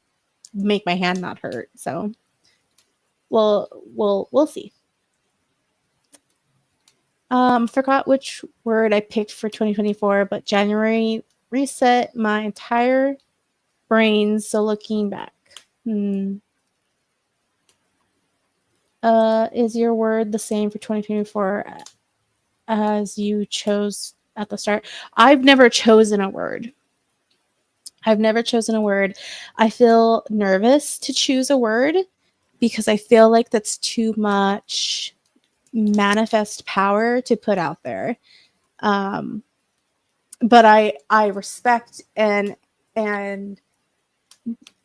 make my hand not hurt. So we'll see. Forgot which word I picked for 2024, but January reset my entire brain. So looking back, is your word the same for 2024 as you chose at the start? I've never chosen a word. I feel nervous to choose a word because I feel like that's too much manifest power to put out there. But I respect and am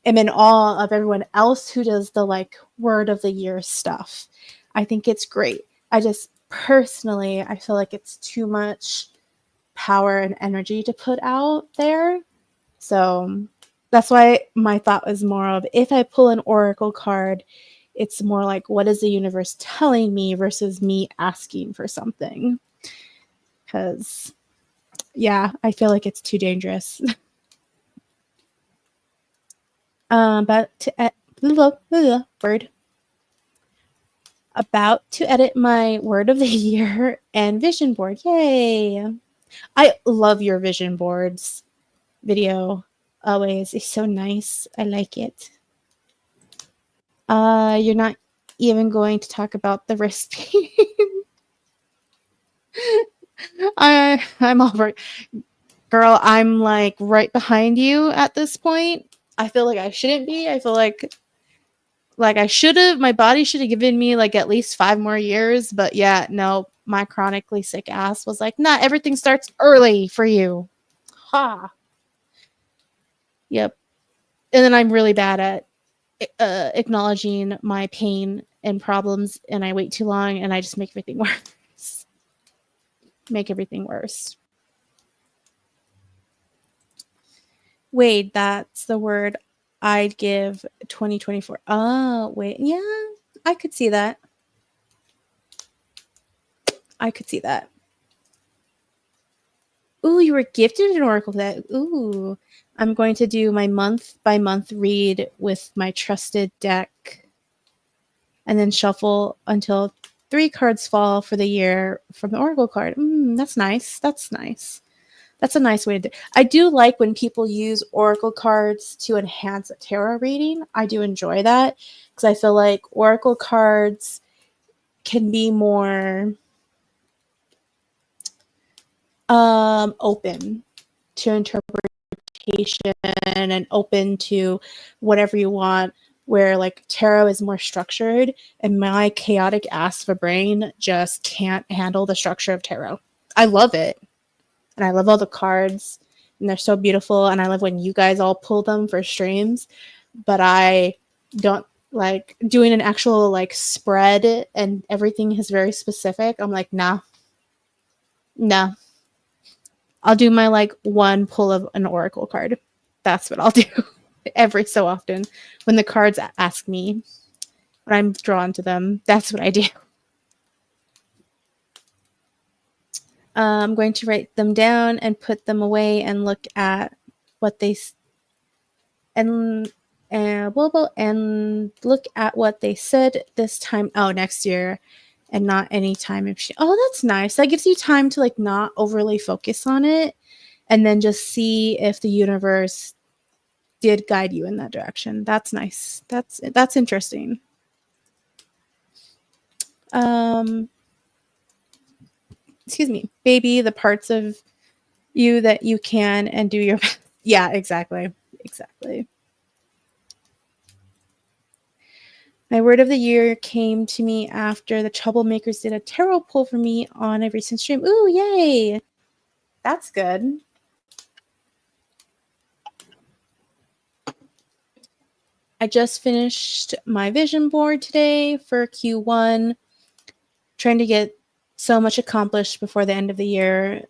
in awe of everyone else who does the like word of the year stuff. I think it's great. I just personally, I feel like it's too much power and energy to put out there. So that's why my thought was more of, if I pull an oracle card, it's more like, what is the universe telling me versus me asking for something? Because, yeah, I feel like it's too dangerous. About to edit my word of the year and vision board. Yay! I love your vision boards video. Always, it's so nice. I like it. You're not even going to talk about the wrist pain. I'm over, girl. I'm like right behind you at this point. I feel like I shouldn't be. I feel like I should have. My body should have given me like at least 5 more years. But yeah, no. My chronically sick ass was like, nah. Everything starts early for you. Ha. Yep. And then I'm really bad at acknowledging my pain and problems, and I wait too long, and I just make everything worse. Make everything worse. Wait, that's the word I'd give 2024. Oh, wait. Yeah, I could see that. I could see that. Ooh, you were gifted an oracle deck. Ooh, I'm going to do my month by month read with my trusted deck and then shuffle until 3 cards fall for the year from the oracle card. That's nice. That's nice. That's a nice way to do. I do like when people use oracle cards to enhance a tarot reading. I do enjoy that because I feel like oracle cards can be more open to interpretation and open to whatever you want, where like tarot is more structured and my chaotic ass of a brain just can't handle the structure of tarot. I love it. And I love all the cards and they're so beautiful. And I love when you guys all pull them for streams, but I don't like doing an actual like spread and everything is very specific. I'm like, nah. I'll do my like one pull of an oracle card. That's what I'll do every so often when the cards ask me, when I'm drawn to them. That's what I do. I'm going to write them down and put them away and look at what they and look at what they said this time. Oh, next year, and not any time if she. Oh, that's nice. That gives you time to like not overly focus on it, and then just see if the universe did guide you in that direction. That's nice. That's interesting. Excuse me, baby. The parts of you that you can and do your best. Yeah, exactly. My word of the year came to me after the Troublemakers did a tarot pull for me on a recent stream. Ooh, yay! That's good. I just finished my vision board today for Q1, trying to get so much accomplished before the end of the year.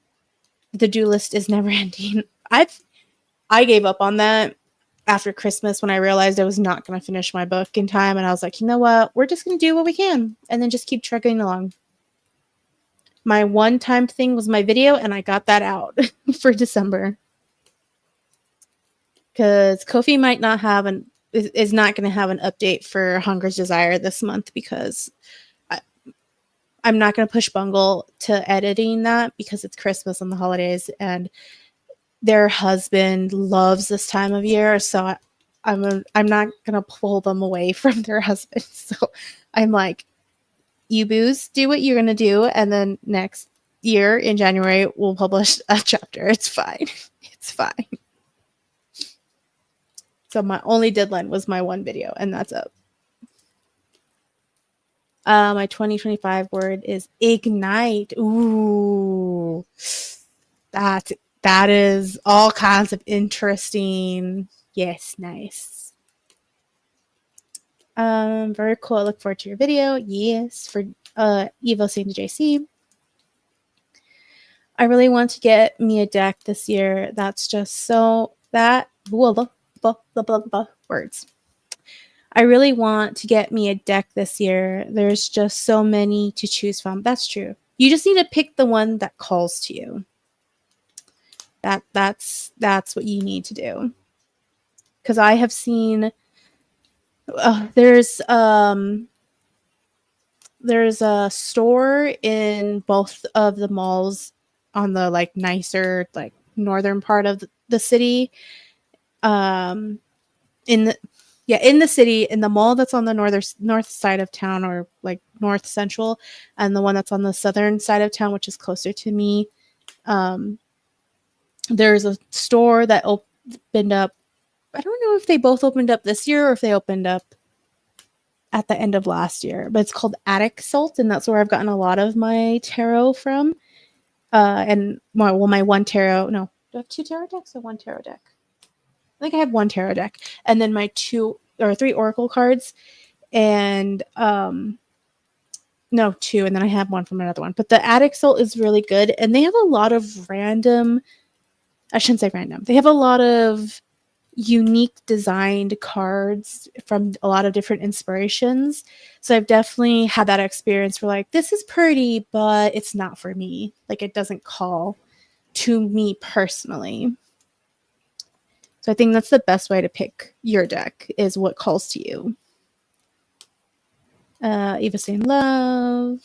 The do list is never ending. I gave up on that after Christmas when I realized I was not going to finish my book in time, and I was like, you know what? We're just going to do what we can and then just keep trucking along. My one-time thing was my video, and I got that out for December. Because Kofi might not have is not going to have an update for Hunger's Desire this month because I'm not going to push Bungle to editing that because it's Christmas and the holidays, and their husband loves this time of year, so I'm not going to pull them away from their husband. So I'm like, you boos, do what you're going to do, and then next year in January, we'll publish a chapter. It's fine. It's fine. So my only deadline was my one video, and that's up. My 2025 word is ignite. Ooh, that is all kinds of interesting. Yes, nice. Very cool. I look forward to your video. Yes, for Evo St. JC. I really want to get me a deck this year. That's just so that blah, words. I really want to get me a deck this year. There's just so many to choose from. That's true. You just need to pick the one that calls to you. That's what you need to do. Because I have seen there's a store in both of the malls on the like nicer like northern part of the city. In Yeah, in the city, in the mall that's on the north side of town, or like north central, and the one that's on the southern side of town, which is closer to me. Um, there's a store that opened up. I don't know if they both opened up this year or if they opened up at the end of last year, but it's called Attic Salt, and that's where I've gotten a lot of my tarot from. And my one tarot, no, do I have 2 tarot decks or 1 tarot deck? I think I have 1 tarot deck, and then my 2 or 3 oracle cards, and no, 2, and then I have 1 from another one. But the Attic Salt is really good, and they have a lot of random. I shouldn't say random. They have a lot of unique designed cards from a lot of different inspirations. So I've definitely had that experience where like, this is pretty, but it's not for me. Like it doesn't call to me personally. So I think that's the best way to pick your deck, is what calls to you. Eva saying love.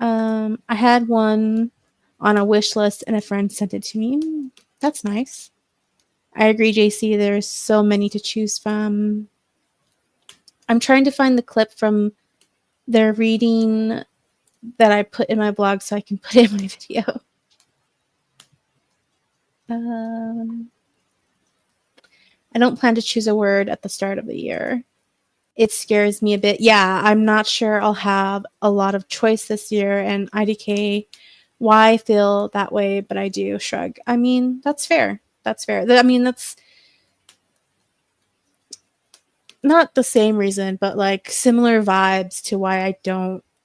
I had one on a wish list and a friend sent it to me. That's nice. I agree, JC. There's so many to choose from. I'm trying to find the clip from their reading that I put in my blog so I can put it in my video. I don't plan to choose a word at the start of the year. It scares me a bit. Yeah, I'm not sure I'll have a lot of choice this year, and IDK, why I feel that way, but I do shrug. I mean, that's fair. That's fair. I mean, that's not the same reason, but like similar vibes to why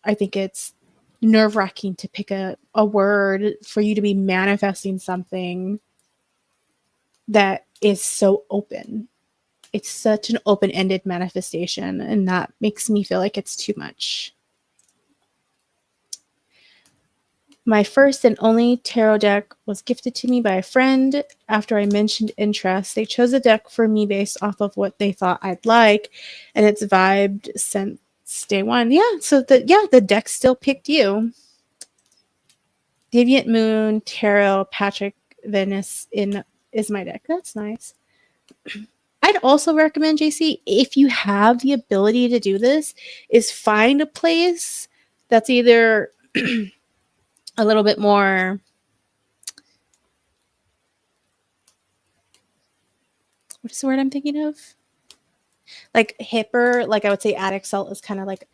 I think it's nerve-wracking to pick a word for you to be manifesting something that is so open. It's such an open-ended manifestation, and that makes me feel like it's too much. My first and only tarot deck was gifted to me by a friend after I mentioned interest. They chose a deck for me based off of what they thought I'd like, and it's vibed since day one. Yeah, so the deck still picked you. Deviant Moon, Tarot, Patrick, Venice is my deck. That's nice. I'd also recommend, JC, if you have the ability to do this, is find a place that's either a little bit more, what is the word I'm thinking of? Like hipper, like I would say Attic Salt is kind of like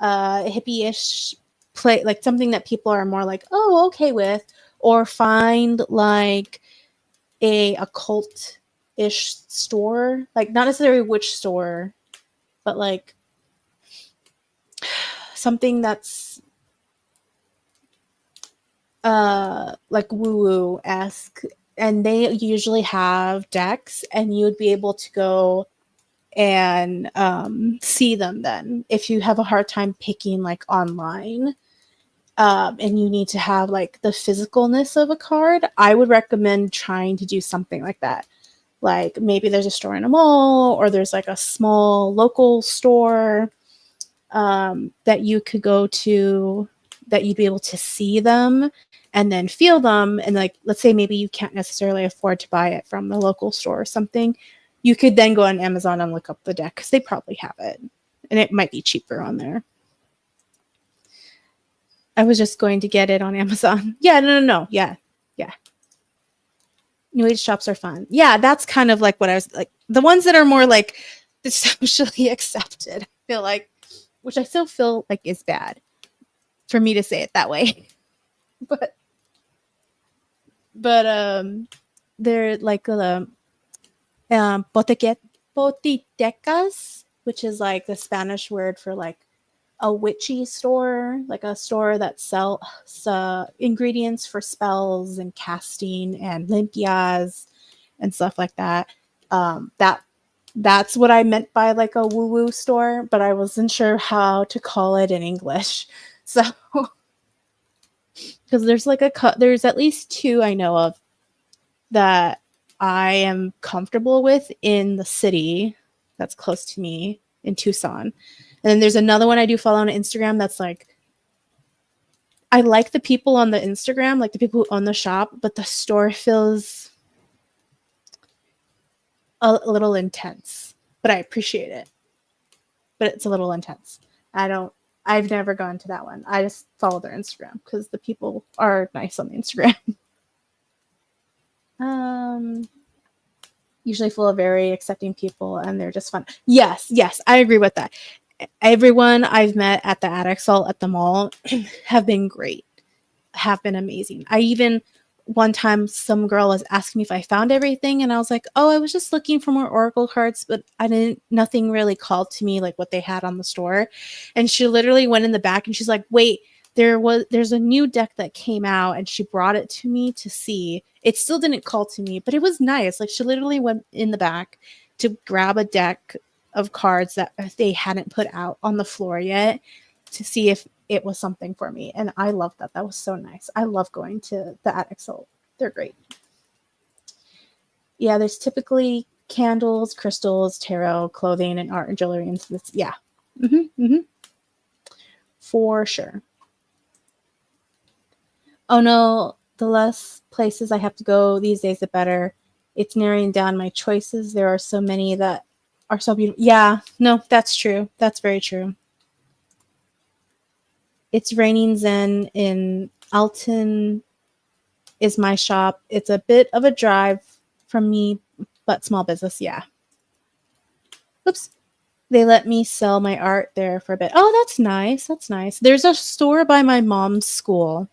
hippie-ish play, like something that people are more like, oh, okay with, or find like a occult-ish store, like not necessarily witch store, but like something that's like woo-woo-esque, and they usually have decks, and you would be able to go and see them then if you have a hard time picking like online, and you need to have like the physicalness of a card. I would recommend trying to do something like that. Like maybe there's a store in a mall, or there's like a small local store that you could go to, that you'd be able to see them and then feel them. And like, let's say maybe you can't necessarily afford to buy it from the local store or something. You could then go on Amazon and look up the deck, because they probably have it, and it might be cheaper on there. I was just going to get it on Amazon. Yeah, no. Yeah. New age shops are fun. Yeah, that's kind of like what I was like. The ones that are more like socially accepted, I feel like, which I still feel like is bad for me to say it that way. but they're like botitecas, which is like the Spanish word for like a witchy store, like a store that sells ingredients for spells and casting and limpias and stuff like that. That's what I meant by like a woo-woo store, but I wasn't sure how to call it in English. So, because there's at least 2 I know of that I am comfortable with in the city that's close to me in Tucson. And then there's another one I do follow on Instagram that's like, I like the people on the Instagram, like the people who own the shop, but the store feels a little intense, but I appreciate it. But it's a little intense. I've never gone to that one. I just follow their Instagram because the people are nice on the Instagram. Usually full of very accepting people, and they're just fun. Yes, I agree with that. Everyone I've met at the Attic Salt at the mall have been great, have been amazing. I even one time some girl was asking me if I found everything, and I was like, "Oh, I was just looking for more Oracle cards, but nothing really called to me like what they had on the store." And she literally went in the back and she's like, "Wait, there's a new deck that came out," and she brought it to me to see. It still didn't call to me, but it was nice. Like she literally went in the back to grab a deck of cards that they hadn't put out on the floor yet to see if it was something for me. And I love that. That was so nice. I love going to the Attic Salt. They're great. Yeah, there's typically candles, crystals, tarot, clothing, and art and jewelry. And this, yeah. For sure. Oh no, the less places I have to go these days, the better. It's narrowing down my choices. There are so many that are so beautiful. Yeah, no, that's true. That's very true. It's Raining Zen in Alton is my shop. It's a bit of a drive from me, but small business, yeah. Oops. They let me sell my art there for a bit. Oh, that's nice. That's nice. There's a store by my mom's school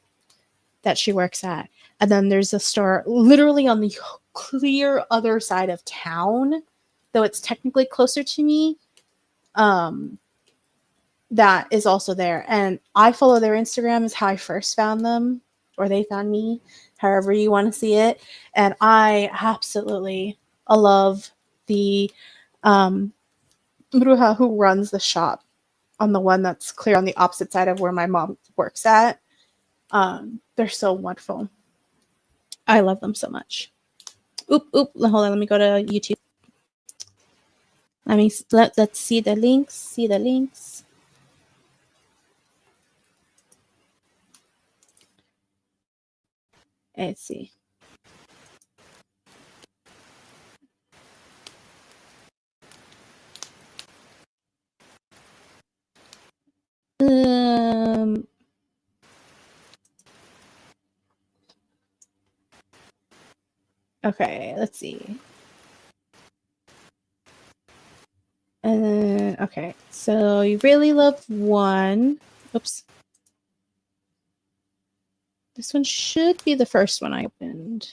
that she works at. And then there's a store literally on the clear other side of town, though it's technically closer to me. That is also there. And I follow their Instagram is how I first found them, or they found me, however you want to see it. And I absolutely love the Bruja who runs the shop on the one that's clear on the opposite side of where my mom works at. They're so wonderful. I love them so much. Hold on, let me go to YouTube. Let's see the links. Let's see. Okay, let's see. And then, okay, so you really love one. Oops. This one should be the first one I opened.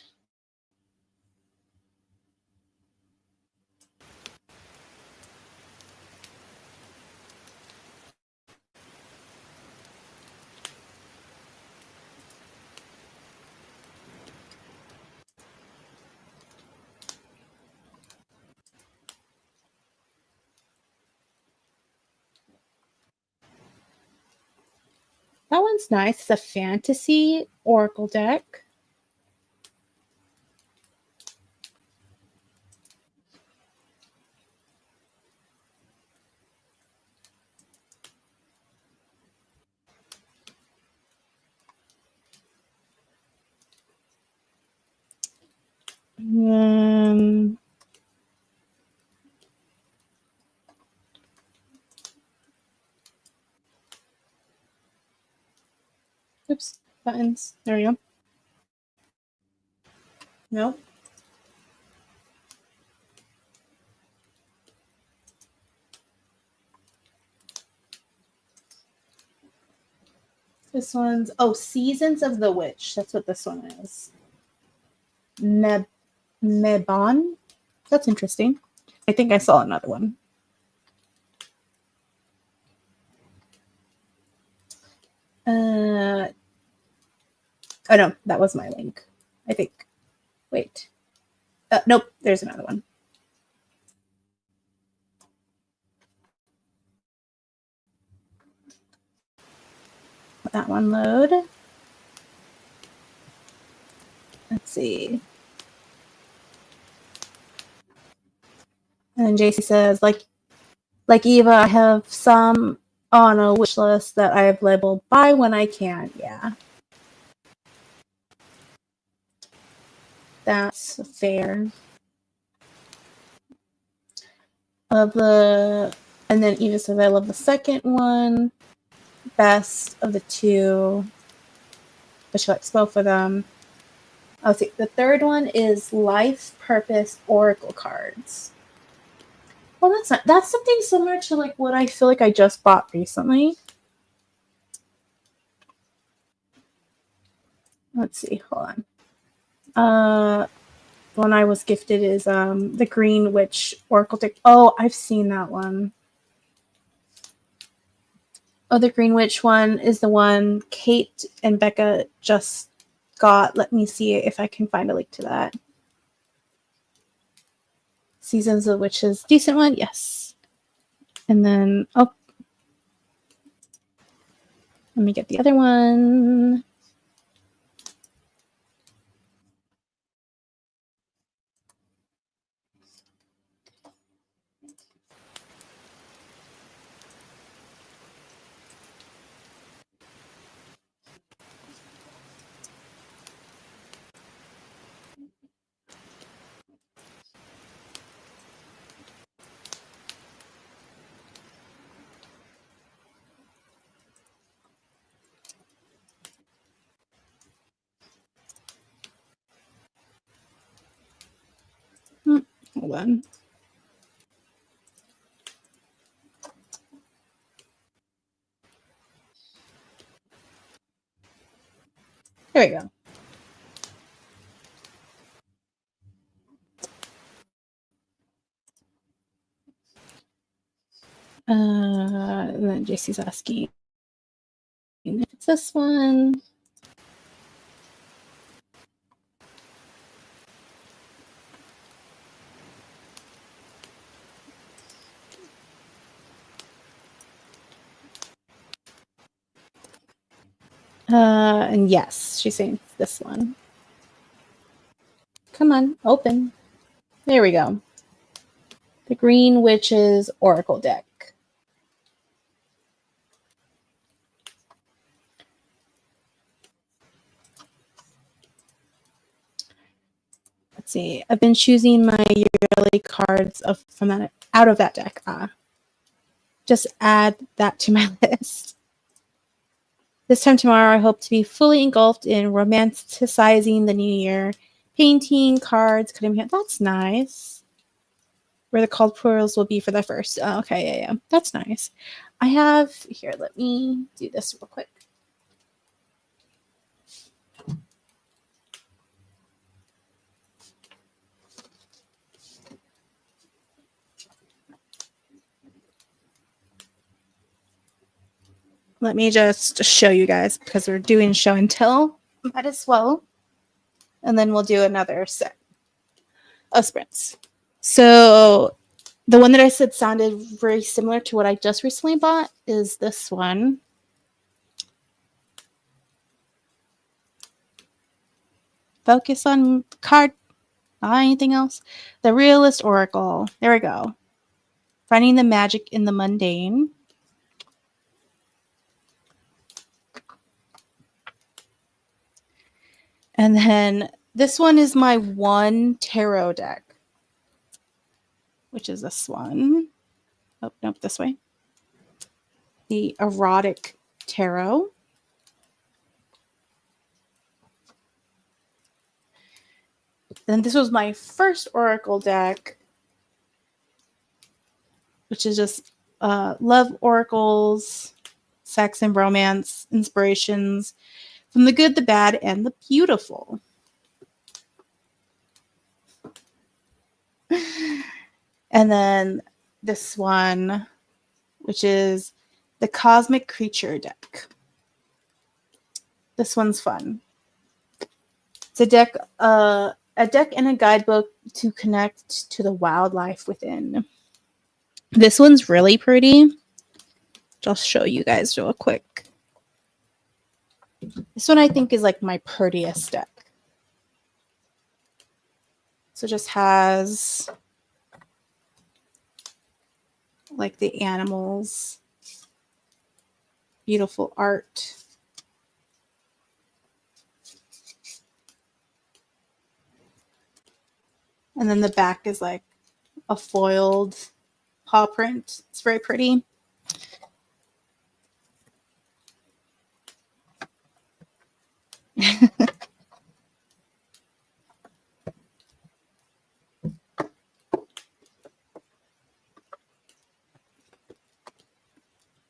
That one's nice. It's a fantasy oracle deck. Oops, buttons. There we go. No. This one's Seasons of the Witch. That's what this one is. Mebon. That's interesting. I think I saw another one. Oh no, that was my link. I think. Wait. Nope, there's another one. Let that one load. Let's see. And JC says, like Eva, I have some on a wish list that I have labeled buy when I can. Yeah. That's fair. of the, and then Eva says, I love the second one. Best of the two. But she likes both of them. Oh, see, the third one is Life Purpose Oracle cards. Well, that's something similar to like what I feel like I just bought recently. Let's see, hold on. One I was gifted is the Green Witch Oracle deck. Oh, I've seen that one. Oh, the Green Witch one is the one Kate and Becca just got. Let me see if I can find a link to that. Seasons of Witches, decent one, yes. And then, oh, let me get the other one. Hold on. There we go. And then JC's asking if it's this one. And yes, she's saying it's this one. Come on, open. There we go. The Green Witches Oracle deck. Let's see. I've been choosing my yearly cards from that out of that deck. Just add that to my list. This time tomorrow, I hope to be fully engulfed in romanticizing the new year, painting, cards, cutting my hair. That's nice. Where the called pearls will be for the first. Oh, okay, yeah. That's nice. I have here. Let me do this real quick. Let me just show you guys because we're doing show and tell. Might as well. And then we'll do another set of sprints. So the one that I said sounded very similar to what I just recently bought is this one. Focus on card, not anything else. The Realist Oracle. There we go. Finding the magic in the mundane. And then this one is my one tarot deck, which is this one. Oh, nope, this way. The Erotic Tarot. Then this was my first Oracle deck, which is just love oracles, sex and romance, inspirations from the good, the bad, and the beautiful. And then this one, which is the Cosmic Creature deck. This one's fun. It's a deck and a guidebook to connect to the wildlife within. This one's really pretty. I'll show you guys real quick. This one I think is like my prettiest deck. So it just has like the animals, beautiful art. And then the back is like a foiled paw print. It's very pretty. It's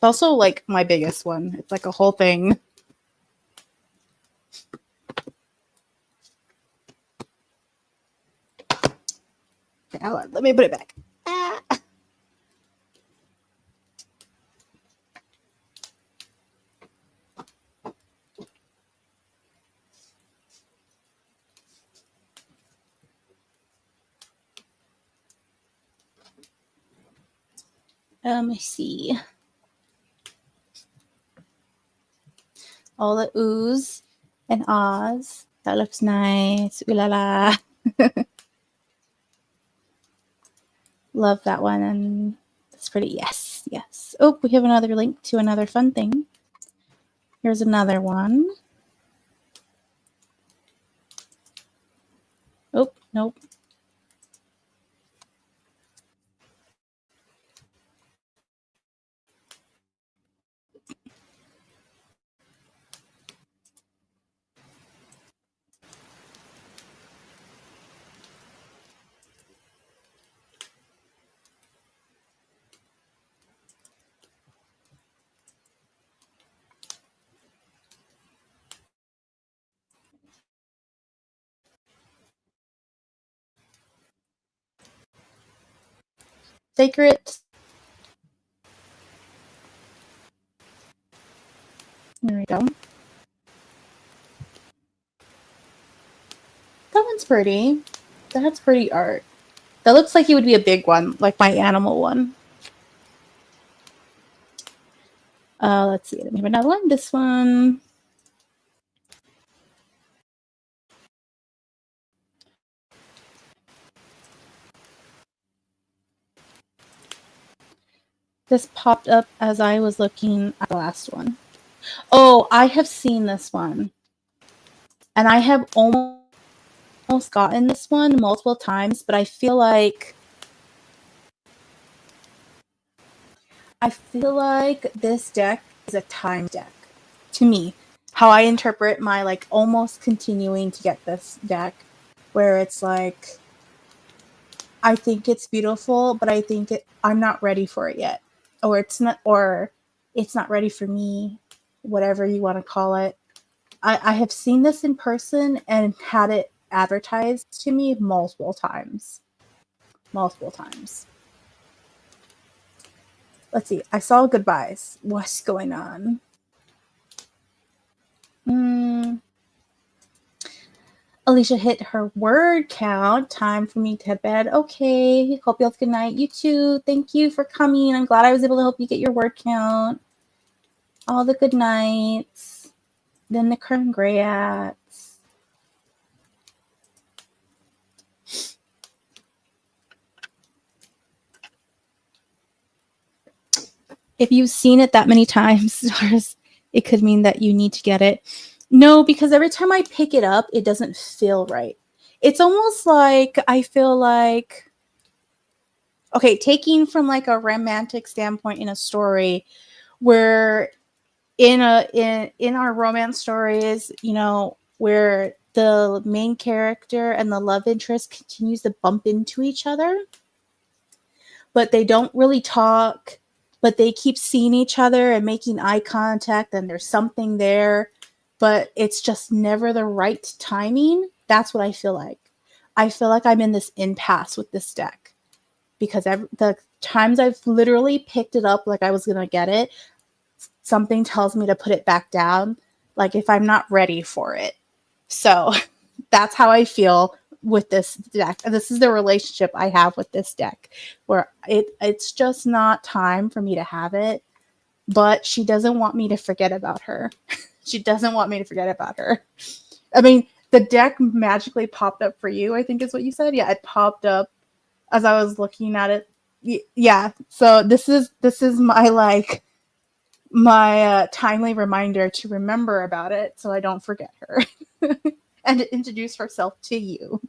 also like my biggest one. It's like a whole thing. Okay, hold on. Let me put it back. Ah. Let me see. All the oohs and ahs. That looks nice. Ooh la la. Love that one. And it's pretty. Yes, yes. Oh, we have another link to another fun thing. Here's another one. Oh, nope. Sacred. There we go. That one's pretty. That's pretty art. That looks like it would be a big one, like my animal one. Let's see. Let me have another one. This one. This popped up as I was looking at the last one. Oh, I have seen this one. And I have almost gotten this one multiple times, but I feel like this deck is a time deck to me. How I interpret my like almost continuing to get this deck, where it's like I think it's beautiful, but I think I'm not ready for it yet, or it's not ready for me, whatever you want to call it. I have seen this in person and had it advertised to me multiple times. Let's see. I saw goodbyes. What's going on? Alicia hit her word count. Time for me to head bed. Okay. Hope you have a good night. You too. Thank you for coming. I'm glad I was able to help you get your word count. All the good nights. Then the congrats. If you've seen it that many times, it could mean that you need to get it. No, because every time I pick it up, it doesn't feel right. It's almost like I feel like, okay, taking from like a romantic standpoint in a story, where in our romance stories, you know, where the main character and the love interest continues to bump into each other, but they don't really talk, but they keep seeing each other and making eye contact, and there's something there, but it's just never the right timing. That's what I feel like. I feel like I'm in this impasse with this deck, because the times I've literally picked it up like I was going to get it, something tells me to put it back down, like if I'm not ready for it. So that's how I feel with this deck. This is the relationship I have with this deck, where it's just not time for me to have it, but she doesn't want me to forget about her. She doesn't want me to forget about her. I mean, the deck magically popped up for you, I think is what you said. Yeah, it popped up as I was looking at it. Yeah. So this is my like my timely reminder to remember about it so I don't forget her and to introduce herself to you.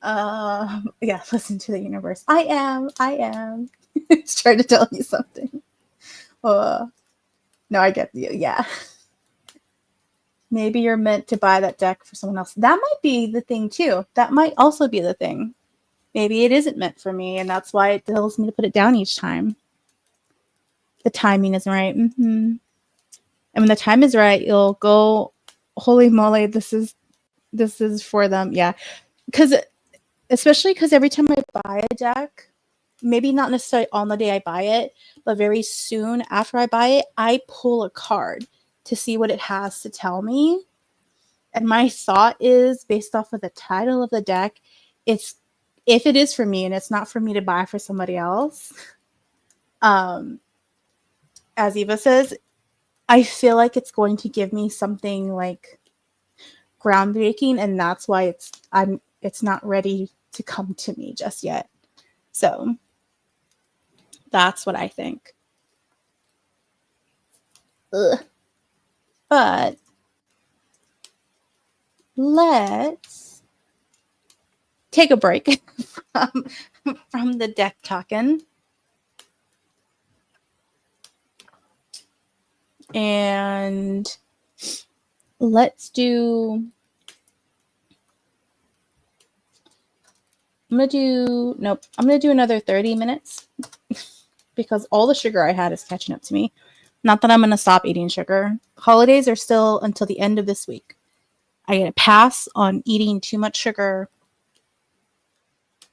Yeah, listen to the universe. I am. It's trying to tell you something. No, I get you. Yeah. Maybe you're meant to buy that deck for someone else. That might be the thing too. That might also be the thing. Maybe it isn't meant for me, and that's why it tells me to put it down each time. The timing isn't right. Mm-hmm. And when the time is right, you'll go, holy moly, this is for them. Yeah. Especially because every time I buy a deck, maybe not necessarily on the day I buy it, but very soon after I buy it, I pull a card to see what it has to tell me. And my thought is, based off of the title of the deck, it's if it is for me and it's not for me to buy for somebody else, as Eva says, I feel like it's going to give me something like groundbreaking, and that's why it's not ready to come to me just yet. So that's what I think. Ugh. But let's take a break from the deck talking. And let's do... I'm going to do another 30 minutes because all the sugar I had is catching up to me. Not that I'm going to stop eating sugar. Holidays are still until the end of this week. I get a pass on eating too much sugar,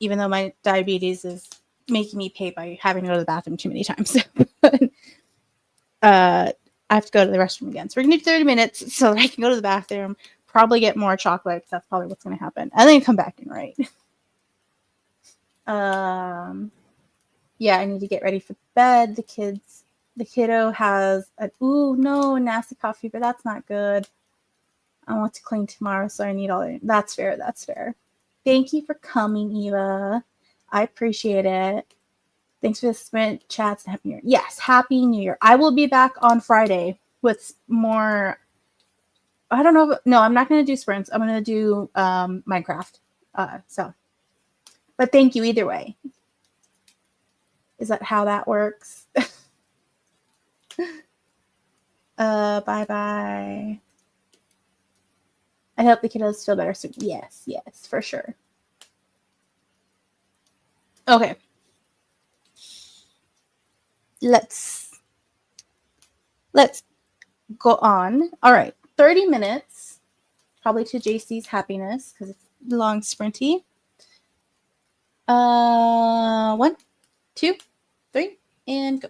even though my diabetes is making me pay by having to go to the bathroom too many times. I have to go to the restroom again. So we're going to do 30 minutes so that I can go to the bathroom, probably get more chocolate, because that's probably what's going to happen. And then come back in, right? Yeah, I need to get ready for bed. The kiddo has nasty cough fever. That's not good. I want to clean tomorrow, so I need all that. That's fair. That's fair. Thank you for coming, Eva. I appreciate it. Thanks for the sprint chats and Happy New Year. Yes, Happy New Year. I will be back on Friday with more. I don't know. No, I'm not going to do sprints. I'm going to do Minecraft. But thank you either way. Is that how that works? Bye-bye. I hope the kiddos feel better soon. Yes, for sure. Okay. Let's go on. All right. 30 minutes, probably to JC's happiness because it's long sprinty. 1, 2, 3, and go.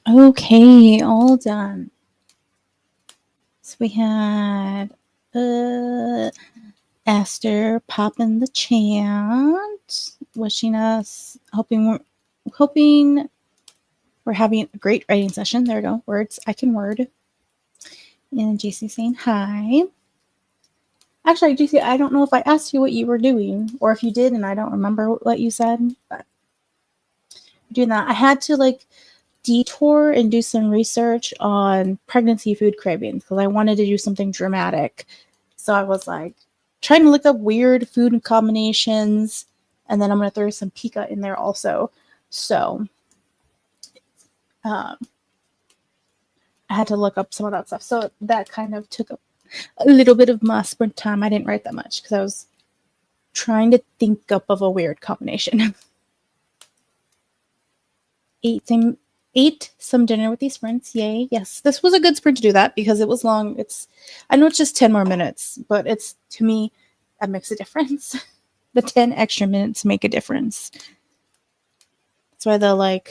Okay, all done. So we had Esther popping the chant, wishing us, hoping we're having a great writing session. There we go. Words I can word. And JC saying hi. Actually, JC, I don't know if I asked you what you were doing, or if you did and I don't remember what you said. But doing that, I had to detour and do some research on pregnancy food cravings because I wanted to do something dramatic. So I was trying to look up weird food combinations, and then I'm going to throw some pica in there also. So I had to look up some of that stuff. So that kind of took a little bit of my sprint time. I didn't write that much because I was trying to think up of a weird combination. Ate some dinner with these sprints. Yay. Yes, this was a good sprint to do that because it was long. I know it's just 10 more minutes, but to me, that makes a difference. The 10 extra minutes make a difference. That's why the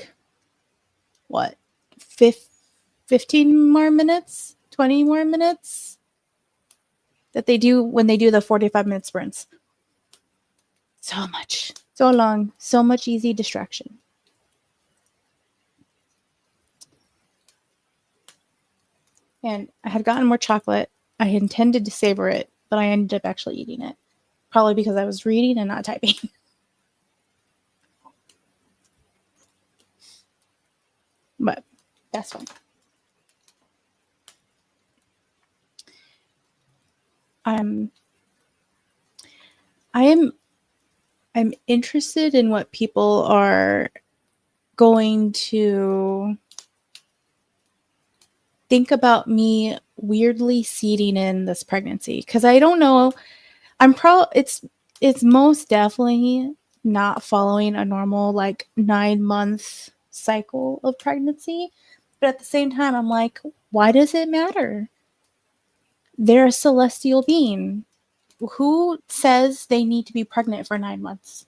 15 more minutes, 20 more minutes that they do when they do the 45-minute sprints. So much. So long. So much easy distraction. And I had gotten more chocolate. I intended to savor it, but I ended up actually eating it. Probably because I was reading and not typing. But that's fine. I'm interested in what people are going to think about me weirdly seeding in this pregnancy, because I don't know. It's most definitely not following a normal 9-month cycle of pregnancy, but at the same time I'm like, why does it matter? They're a celestial being. Who says they need to be pregnant for 9 months?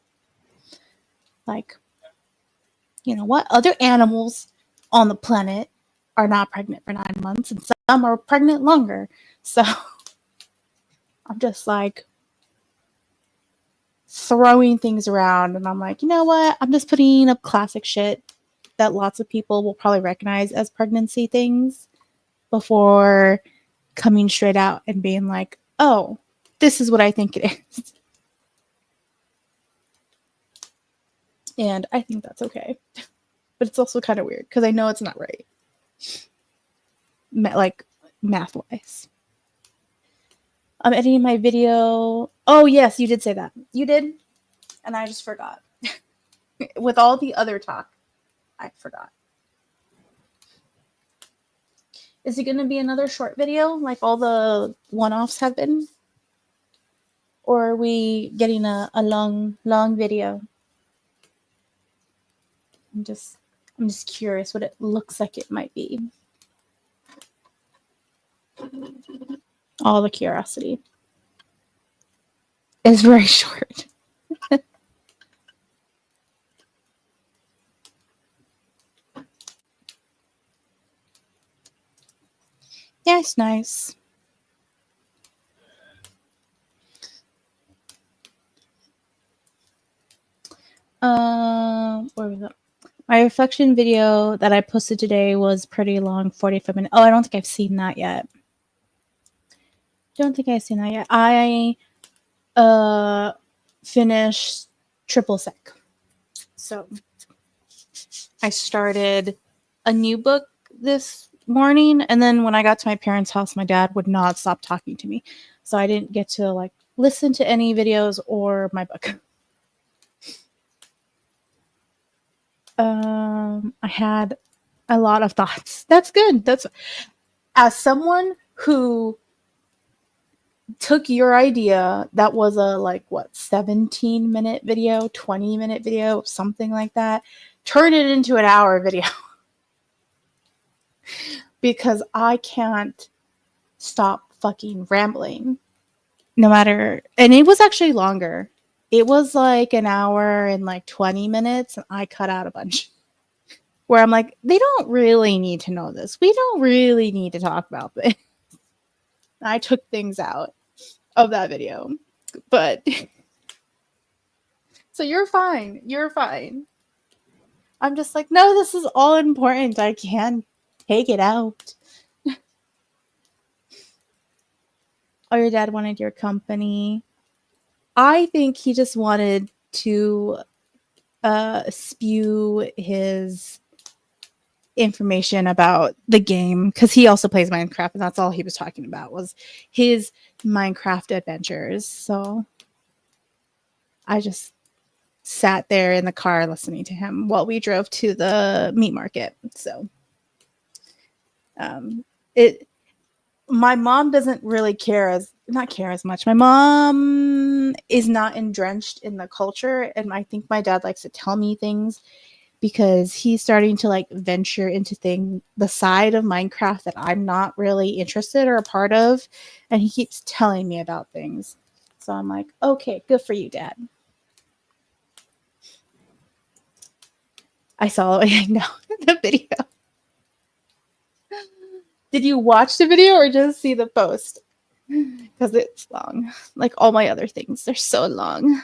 You know what? Other animals on the planet are not pregnant for 9 months, and some are pregnant longer. So I'm just throwing things around, and I'm like, you know what? I'm just putting up classic shit that lots of people will probably recognize as pregnancy things before coming straight out and being like, oh, this is what I think it is. And I think that's okay. But it's also kind of weird because I know it's not right. Math-wise. I'm editing my video. Oh, yes, you did say that. You did? And I just forgot. With all the other talk, I forgot. Is it going to be another short video like all the one-offs have been? Or are we getting a long video? I'm just curious what it looks like it might be. All the curiosity. It's very short. Yeah, it's nice. Where was it? My reflection video that I posted today was pretty long, 45 minutes. Oh, I don't think I've seen that yet. I finished triple sec. So I started a new book this morning, and then when I got to my parents' house, my dad would not stop talking to me. So I didn't get to listen to any videos or my book. I had a lot of thoughts. That's good. That's as someone who took your idea that was a 17-minute video, 20-minute video, something like that, turn it into an hour video. Because I can't stop fucking rambling. No matter, and it was actually longer. It was an hour and 20 minutes, and I cut out a bunch. where I'm like, they don't really need to know this. We don't really need to talk about this. I took things out of that video. But so you're fine. You're fine. I'm just like, no, this is all important. I can't take it out. Oh, your dad wanted your company. I think he just wanted to spew his information about the game, because he also plays Minecraft, and that's all he was talking about was his Minecraft adventures. So I just sat there in the car listening to him while we drove to the meat market. So it my mom doesn't really care as much. My mom is not entrenched in the culture, and I think my dad likes to tell me things because he's starting to like venture into the side of Minecraft that I'm not really interested or a part of, and he keeps telling me about things. So I'm like, okay, good for you, Dad. I saw I know the video. Did you watch the video or just see the post? Because it's long. Like all my other things, they're so long.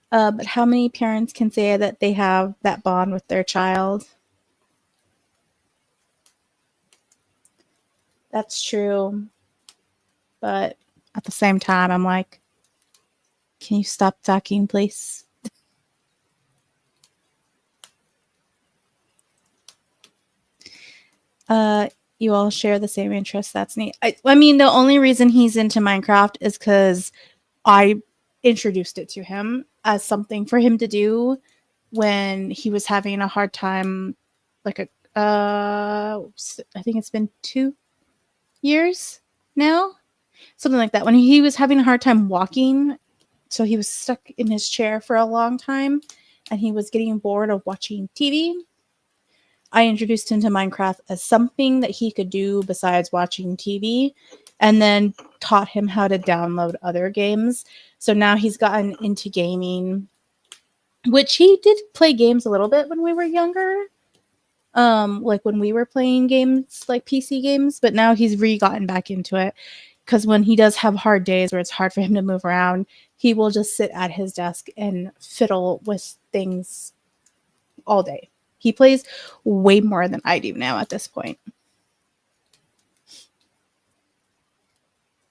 But how many parents can say that they have that bond with their child? That's true. But at the same time, I'm like, can you stop talking, please? You all share the same interests. That's neat. I mean, the only reason he's into Minecraft is because I introduced it to him as something for him to do when he was having a hard time. Like I think it's been 2 years now, something like that. When he was having a hard time walking, so he was stuck in his chair for a long time, and he was getting bored of watching TV. I introduced him to Minecraft as something that he could do besides watching TV, and then taught him how to download other games. So now he's gotten into gaming, which he did play games a little bit when we were younger. Like when we were playing games like PC games, but now he's gotten back into it because when he does have hard days where it's hard for him to move around, he will just sit at his desk and fiddle with things all day. He plays way more than I do now at this point.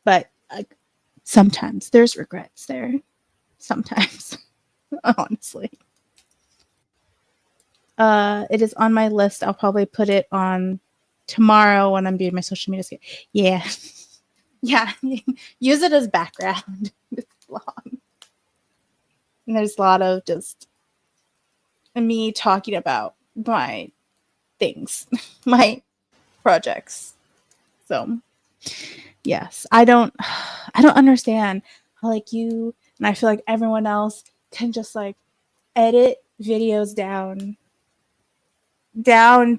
But sometimes there's regrets there. Sometimes, honestly. It is on my list. I'll probably put it on tomorrow when I'm doing my social media. Yeah. Yeah. Use it as background. It's long. And there's a lot of just me talking about my things, my projects. So yes, I don't understand how like you and I feel like everyone else can just like edit videos down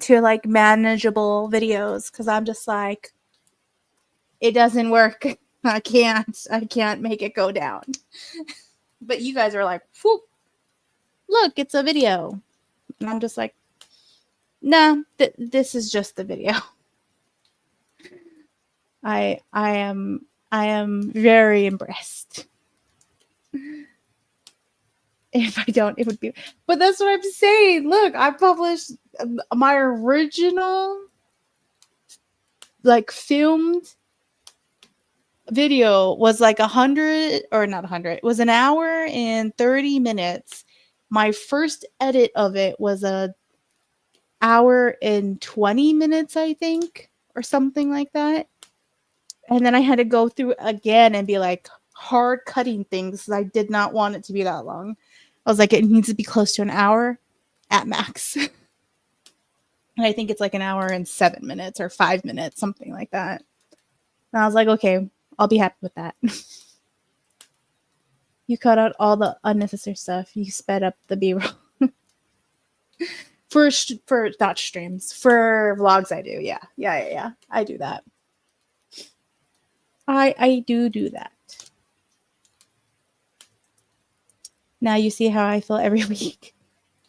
to like manageable videos, because I'm just like, it doesn't work. I can't make it go down. But you guys are like, whoop, look, it's a video. And I'm just like, nah, this is just the video. I am very impressed. If I don't, it would be. But that's what I'm saying. Look, I published my original, like, filmed video was like 100, or not 100. It was an hour and 30 minutes. My first edit of it was a hour and 20 minutes, I think, or something like that. And then I had to go through again and be like hard cutting things. I did not want it to be that long. I was like, it needs to be close to an hour at max. And I think it's like an hour and 7 minutes or 5 minutes, something like that. And I was like, okay, I'll be happy with that. You cut out all the unnecessary stuff. You sped up the B-roll. for not streams, for vlogs, I do. Yeah. I do that. I do that. Now you see how I feel every week.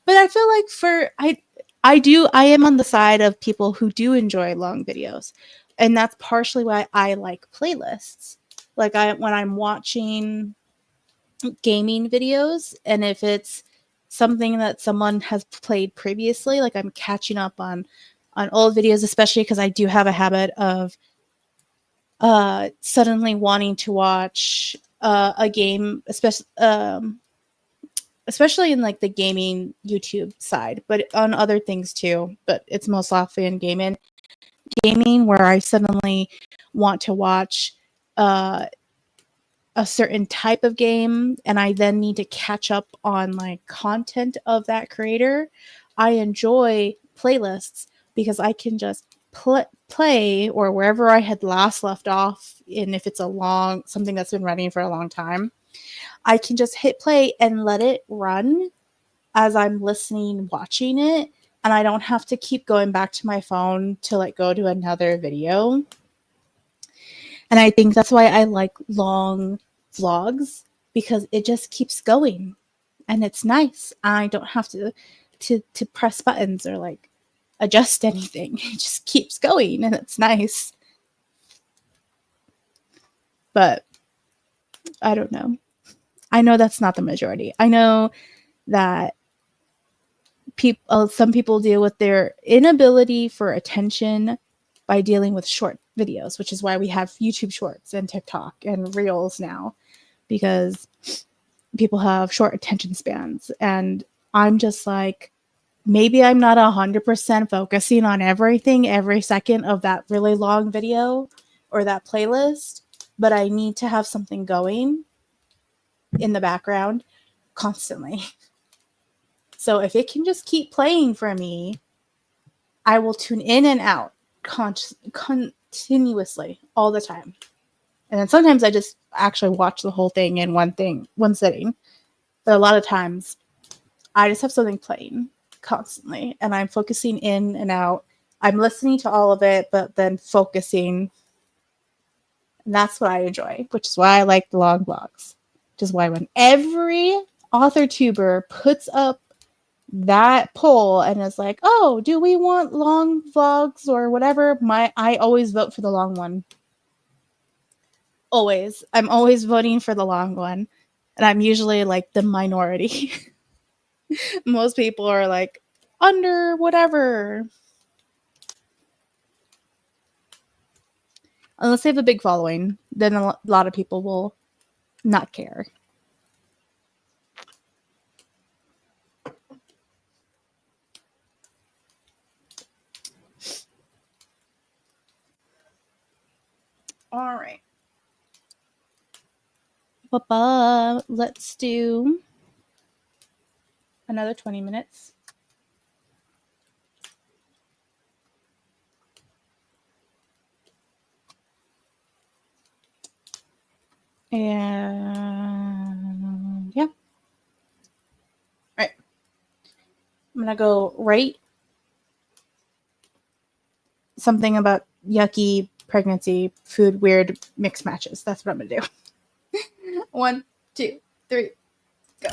But I feel like I am on the side of people who do enjoy long videos. And that's partially why I like playlists. Like when I'm watching gaming videos, and if it's something that someone has played previously, like I'm catching up on old videos, especially because I do have a habit of suddenly wanting to watch a game, especially in like the gaming YouTube side, but on other things too. But it's most often in gaming where I suddenly want to watch uh, a certain type of game, and I then need to catch up on like content of that creator. I enjoy playlists because I can just play or wherever I had last left off, and if it's something that's been running for a long time, I can just hit play and let it run as I'm listening, watching it, and I don't have to keep going back to my phone to like go to another video. And I think that's why I like long vlogs, because it just keeps going and it's nice. I don't have to press buttons or like adjust anything. It just keeps going and it's nice. But I don't know. I know that's not the majority. I know that some people deal with their inability for attention by dealing with short videos, which is why we have YouTube Shorts and TikTok and Reels now, because people have short attention spans. And I'm just like, maybe I'm not 100% focusing on everything every second of that really long video or that playlist, but I need to have something going in the background constantly. So if it can just keep playing for me, I will tune in and out continuously all the time. And then sometimes I just actually watch the whole thing in one sitting. But a lot of times I just have something playing constantly and I'm focusing in and out. I'm listening to all of it, but then focusing. And that's what I enjoy, which is why I like the long vlogs. Which is why when every author tuber puts up that poll and is like, oh, do we want long vlogs or whatever, I always vote for the long one. Always. I'm always voting for the long one. And I'm usually like the minority. Most people are like under whatever. Unless they have a big following, then a lot of people will not care. All right. Let's do another 20 minutes. And yeah. All right. I'm going to go write something about yucky pregnancy, food, weird mix matches. That's what I'm going to do. 1, 2, 3, go.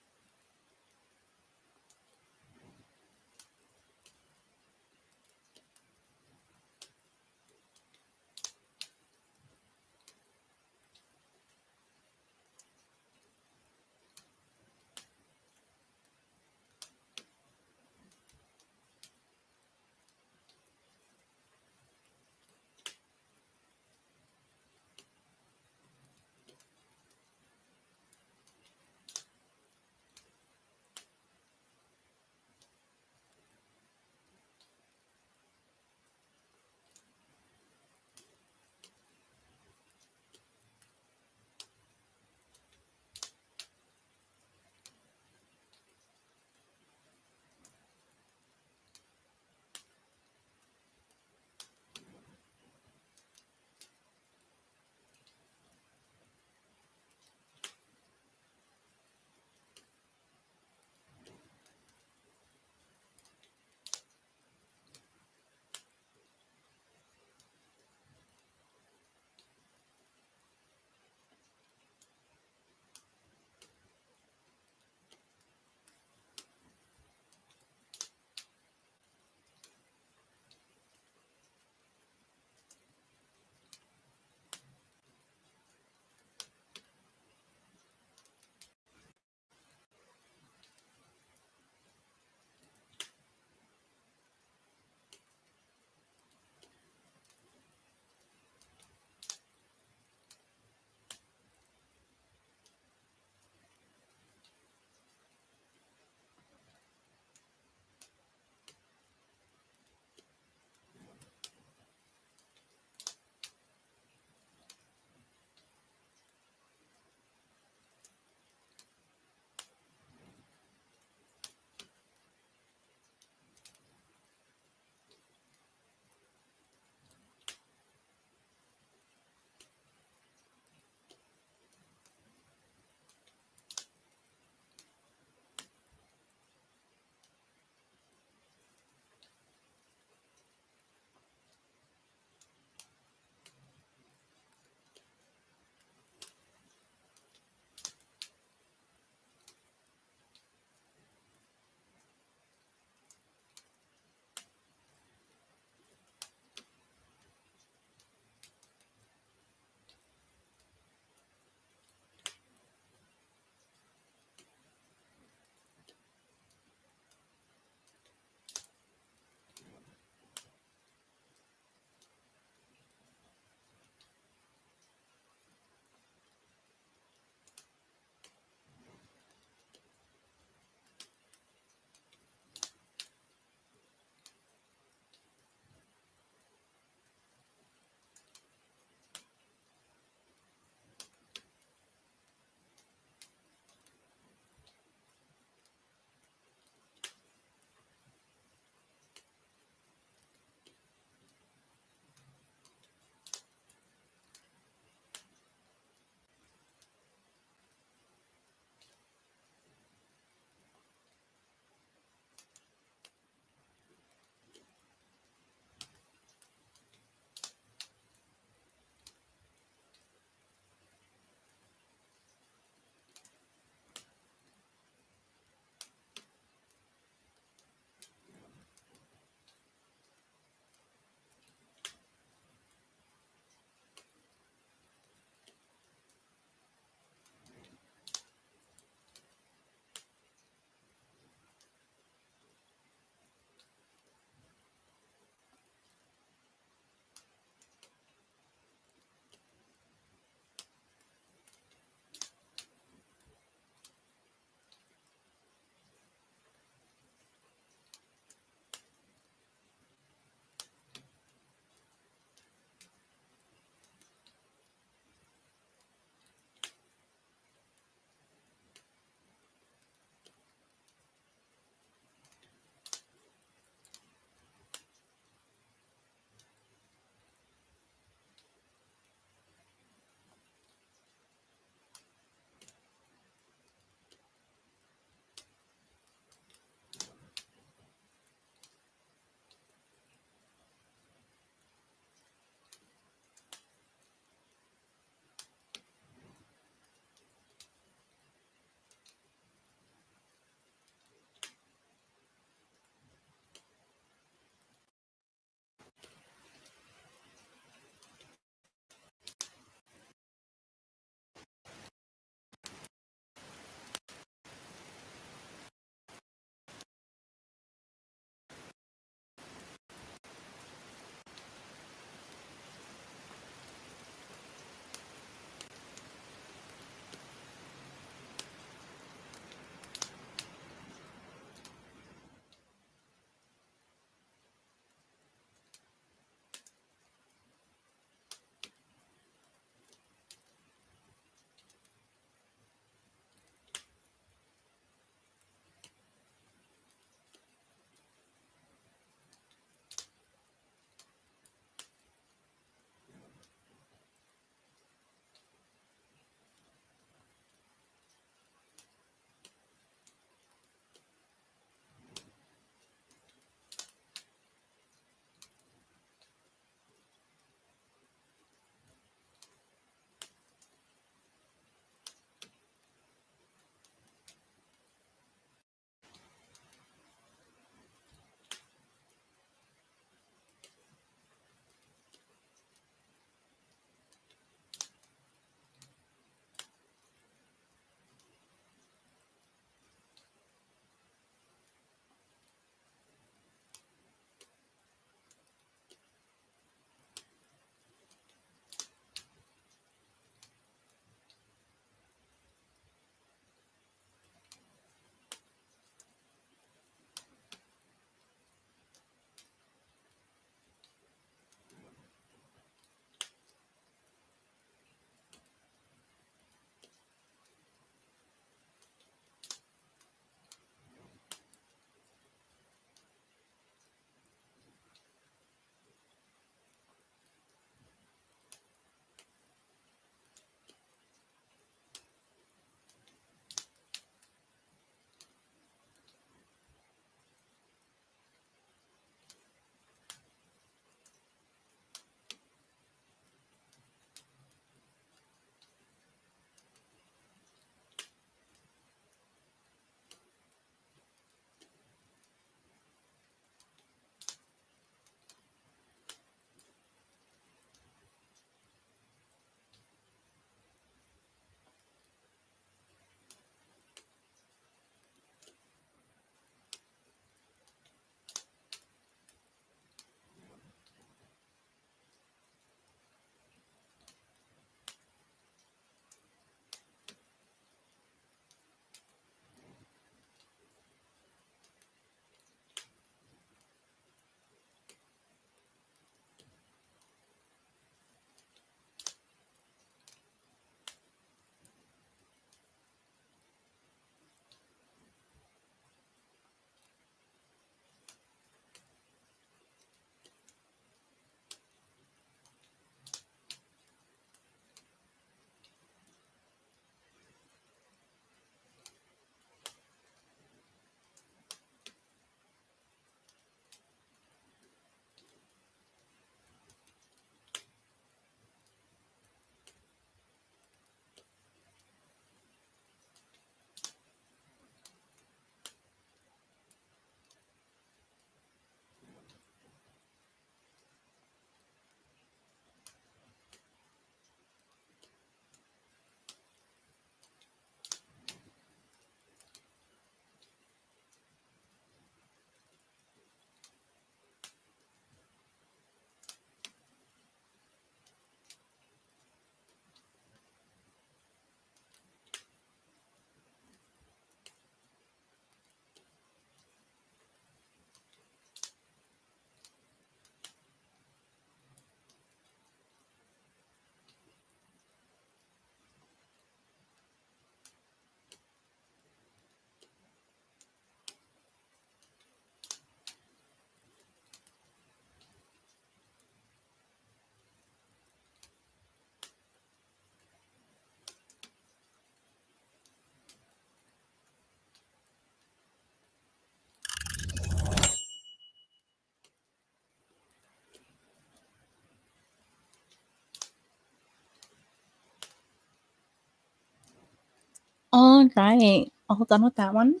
All right. All done with that one.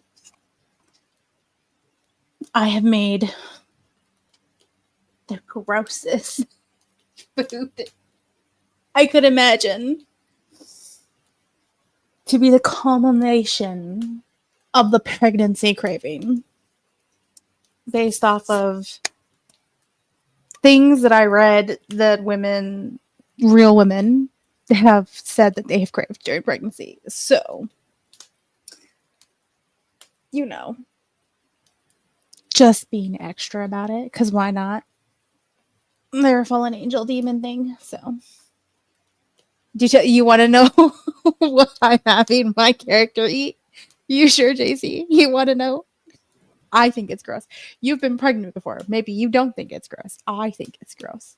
I have made the grossest food I could imagine to be the culmination of the pregnancy craving based off of things that I read that women, real women, have said that they have craved during pregnancy. So, you know, just being extra about it, because why not? They're a fallen angel demon thing. So, you want to know what I'm having my character eat? You sure, JC? You want to know? I think it's gross. You've been pregnant before. Maybe you don't think it's gross. I think it's gross.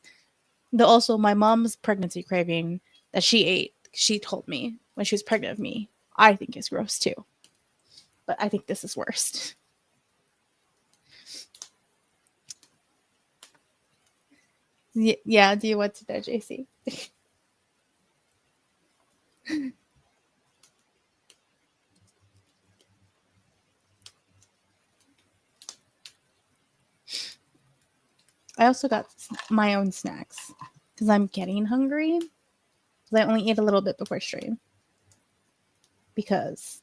Also, my mom's pregnancy craving that she ate, she told me when she was pregnant with me, I think is gross too. But I think this is worst. Yeah, do you want to know, JC? I also got my own snacks because I'm getting hungry. I only ate a little bit before stream because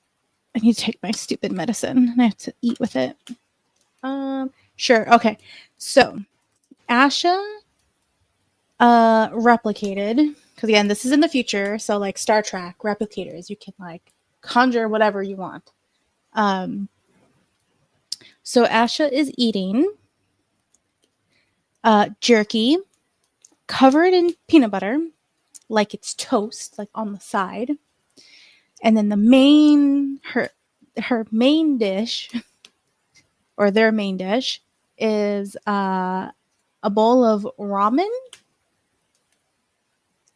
I need to take my stupid medicine and I have to eat with it. Sure. Okay. So, Asha replicated, because again, this is in the future. So, like Star Trek replicators, you can like conjure whatever you want. So Asha is eating jerky covered in peanut butter, like it's toast, like on the side. And then her main dish, or their main dish, is a bowl of ramen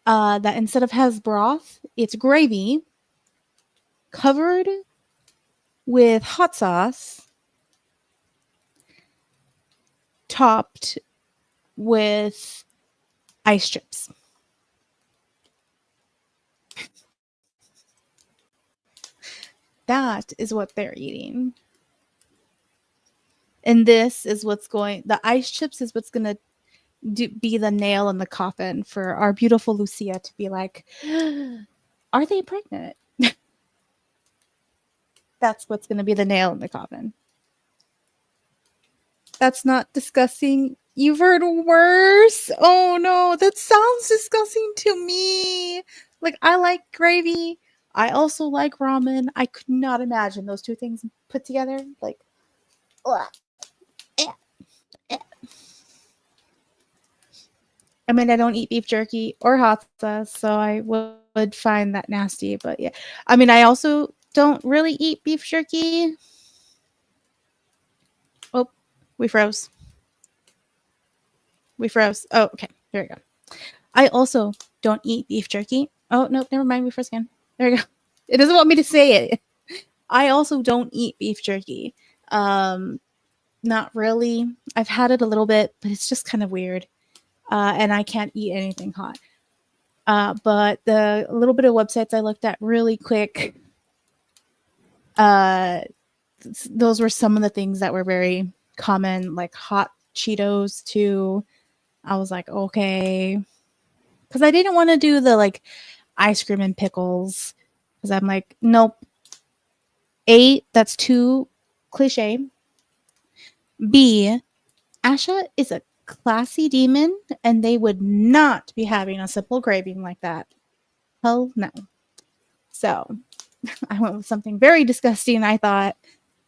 that instead of has broth, it's gravy covered with hot sauce, topped with ice chips. That is what they're eating. And this is the ice chips is what's going to be the nail in the coffin for our beautiful Lucia to be like, are they pregnant? That's what's going to be the nail in the coffin. That's not disgusting. You've heard worse. Oh no, that sounds disgusting to me. Like, I like gravy. I also like ramen. I could not imagine those two things put together. Like, ugh. I mean, I don't eat beef jerky or hot sauce, so I would find that nasty. But yeah, I mean, I also don't really eat beef jerky. Oh, we froze. Oh, okay. There we go. I also don't eat beef jerky. Oh, no, never mind. We froze again. There we go. It doesn't want me to say it. I also don't eat beef jerky. Not really. I've had it a little bit, but it's just kind of weird. And I can't eat anything hot. But the little bit of websites I looked at really quick, those were some of the things that were very common, like hot Cheetos too. I was like, okay. Because I didn't want to do the like ice cream and pickles. Because I'm like, nope. A, that's too cliche. B, Asha is a classy demon, and they would not be having a simple craving like that. Hell no. So I went with something very disgusting, I thought,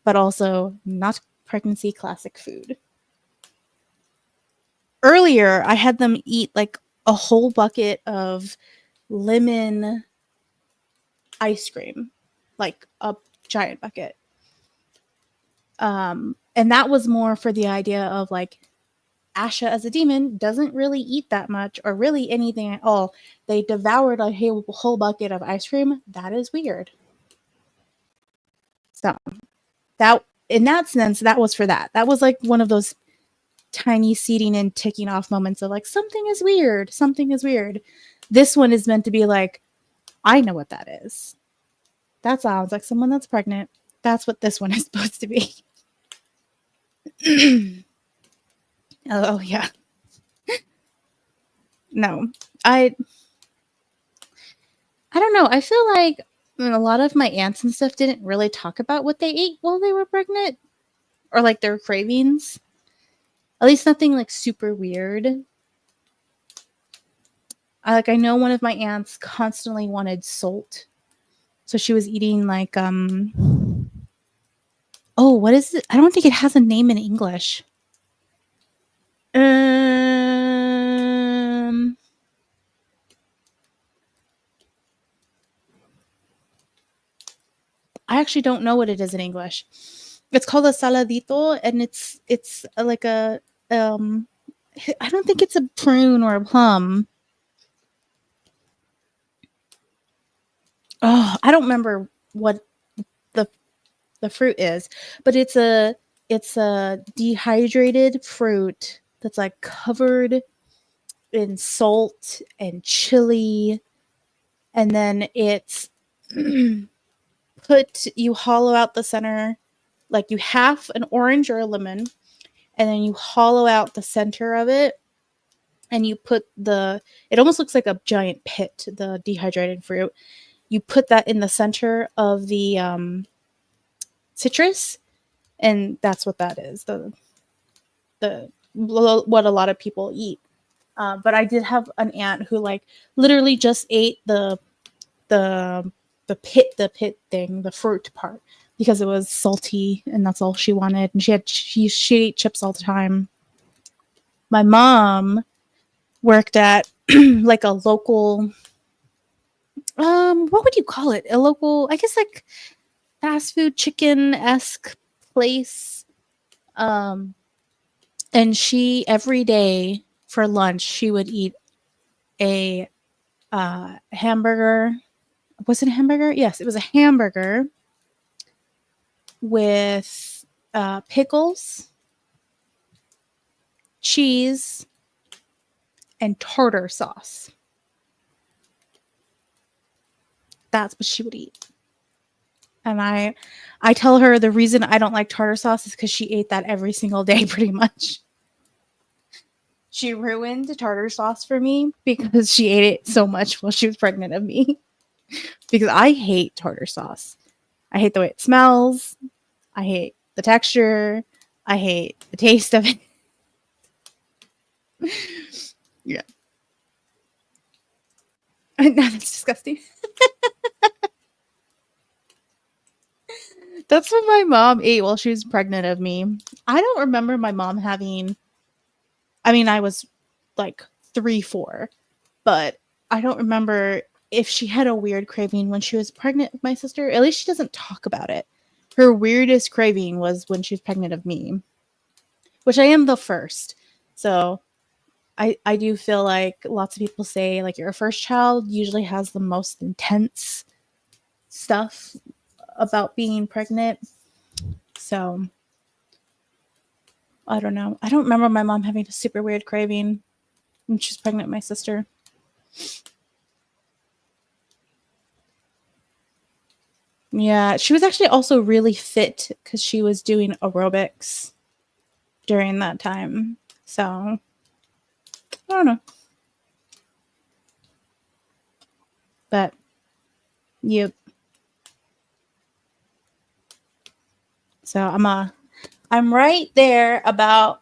but also not pregnancy classic food. Earlier, I had them eat like a whole bucket of lemon ice cream, like a giant bucket. And that was more for the idea of like, Asha as a demon doesn't really eat that much or really anything at all. They devoured a whole bucket of ice cream. That is weird. So that, in that sense, that was for that. That was like one of those tiny seeding and ticking off moments of like, something is weird. Something is weird. This one is meant to be like, I know what that is. That sounds like someone that's pregnant. That's what this one is supposed to be. Oh, yeah. No, I don't know. I feel like a lot of my aunts and stuff didn't really talk about what they ate while they were pregnant or like their cravings. At least nothing like super weird. I know one of my aunts constantly wanted salt. So she was eating like oh, what is it? I don't think it has a name in English. I actually don't know what it is in English. It's called a saladito, and it's like a I don't think it's a prune or a plum. Oh, I don't remember what the fruit is, but it's a dehydrated fruit that's like covered in salt and chili, and then it's you hollow out the center, like you half an orange or a lemon, and then you hollow out the center of it, and you put it almost looks like a giant pit, the dehydrated fruit. You put that in the center of the citrus, and that's what that is. The what a lot of people eat. But I did have an aunt who like literally just ate the pit thing, the fruit part, because it was salty and that's all she wanted. And she ate chips all the time. My mom worked at like a local what would you call it? A local, I guess, like fast food chicken-esque place. Um and she every day for lunch she would eat a hamburger. Was it a hamburger? Yes, it was a hamburger with pickles, cheese, and tartar sauce. That's what she would eat. And I tell her the reason I don't like tartar sauce is because she ate that every single day pretty much. She ruined tartar sauce for me because she ate it so much while she was pregnant of me. Because I hate tartar sauce. I hate the way it smells. I hate the texture. I hate the taste of it. Yeah. No, that's disgusting. That's what my mom ate while she was pregnant of me. I don't remember my mom having. I mean, I was like 3, 4, but I don't remember if she had a weird craving when she was pregnant with my sister. At least she doesn't talk about it. Her weirdest craving was when she was pregnant of me, which I am the first. So I do feel like lots of people say like your first child usually has the most intense stuff about being pregnant. So I don't know. I don't remember my mom having a super weird craving when she was pregnant with my sister. Yeah, she was actually also really fit because she was doing aerobics during that time. So I don't know. But yep. So I'm right there about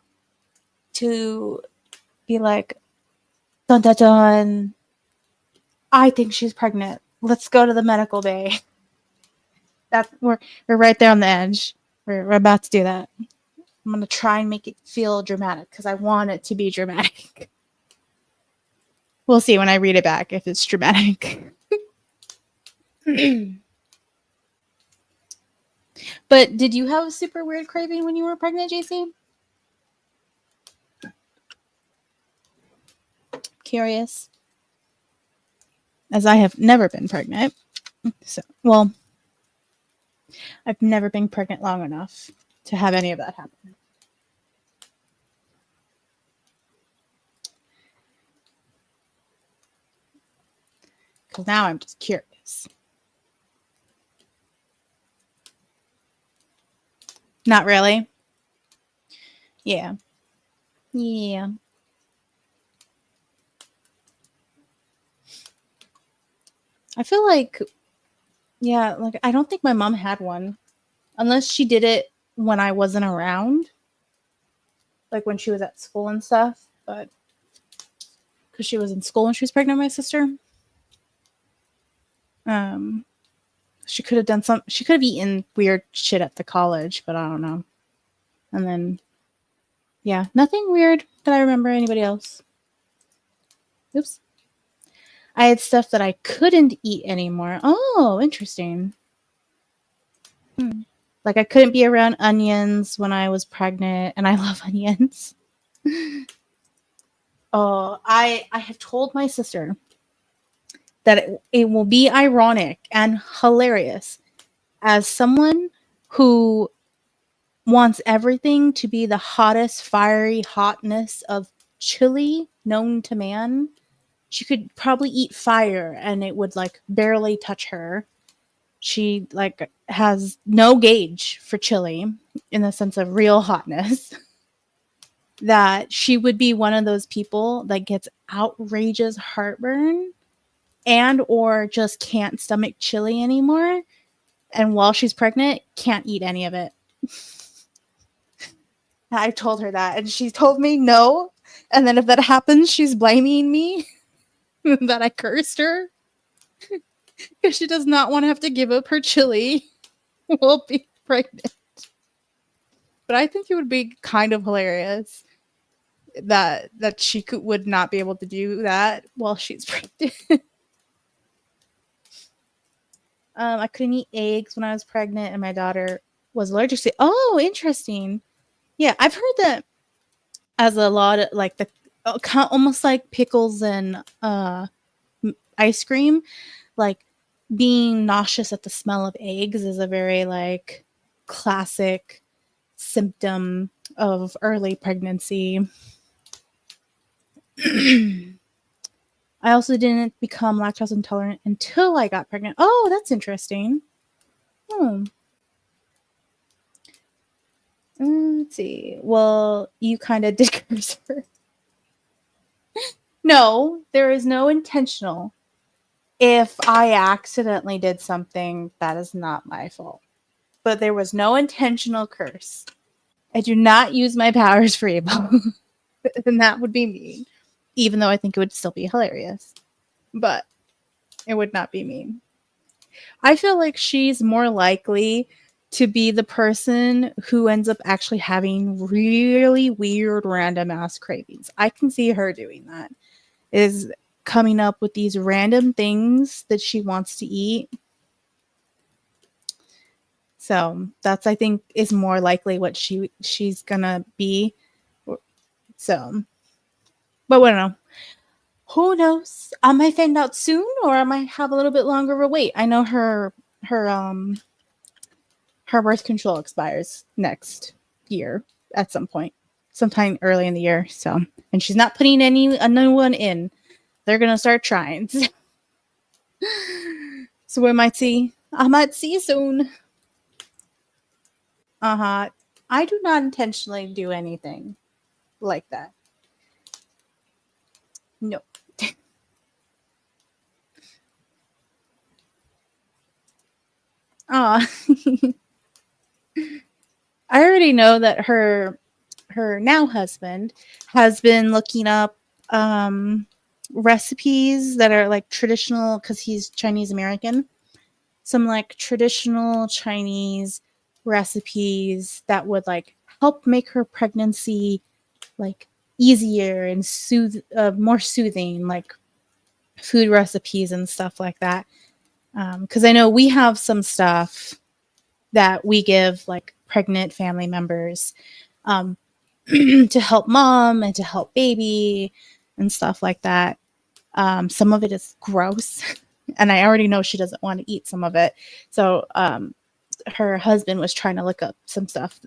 to be like, dun dun dun. I think she's pregnant. Let's go to the medical bay. We're right there on the edge. We're about to do that. I'm gonna try and make it feel dramatic because I want it to be dramatic. We'll see when I read it back if it's dramatic. But did you have a super weird craving when you were pregnant, JC? Curious. As I have never been pregnant. So, well, I've never been pregnant long enough to have any of that happen. Because now I'm just curious. Not really. Yeah. Yeah. I feel like, yeah, like I don't think my mom had one unless she did it when I wasn't around, like when she was at school and stuff. But because she was in school when she was pregnant with my sister, um, she could have done some. She could have eaten weird shit at the college, but I don't know. And then, yeah, nothing weird that I remember. Anybody else? Oops. I had stuff that I couldn't eat anymore. Oh, interesting. Like I couldn't be around onions when I was pregnant, and I love onions. Oh, I have told my sister that it will be ironic and hilarious as someone who wants everything to be the hottest, fiery hotness of chili known to man. She could probably eat fire and it would like barely touch her. She like has no gauge for chili in the sense of real hotness. That she would be one of those people that gets outrageous heartburn and or just can't stomach chili anymore, and while she's pregnant can't eat any of it. I told her that and she told me no, and then if that happens she's blaming me that I cursed her because she does not want to have to give up her chili while being pregnant. But I think it would be kind of hilarious that she would not be able to do that while she's pregnant. I couldn't eat eggs when I was pregnant, and my daughter was allergic to. Oh, interesting. Yeah, I've heard that as a lot of like the almost like pickles and ice cream, like being nauseous at the smell of eggs is a very like classic symptom of early pregnancy. I also didn't become lactose intolerant until I got pregnant. Oh, that's interesting. Let's see. Well, you kind of did curse her. No, there is no intentional. If I accidentally did something, that is not my fault. But there was no intentional curse. I do not use my powers for evil. And that would be mean. Even though I think it would still be hilarious. But it would not be mean. I feel like she's more likely to be the person who ends up actually having really weird random ass cravings. I can see her doing that. Is coming up with these random things that she wants to eat. So that's, I think, is more likely what she's gonna be. So, but I don't know. Who knows? I might find out soon, or I might have a little bit longer of a wait. I know her birth control expires next year at some point, sometime early in the year. So, and she's not putting a new one in. They're gonna start trying. So we might see. I might see soon. I do not intentionally do anything like that. No. I already know that her now husband has been looking up recipes that are like traditional, because he's Chinese American. Some like traditional Chinese recipes that would like help make her pregnancy like easier and more soothing, like food recipes and stuff like that. Because I know we have some stuff that we give like pregnant family members to help mom and to help baby and stuff like that. Some of it is gross, and I already know she doesn't want to eat some of it. So her husband was trying to look up some stuff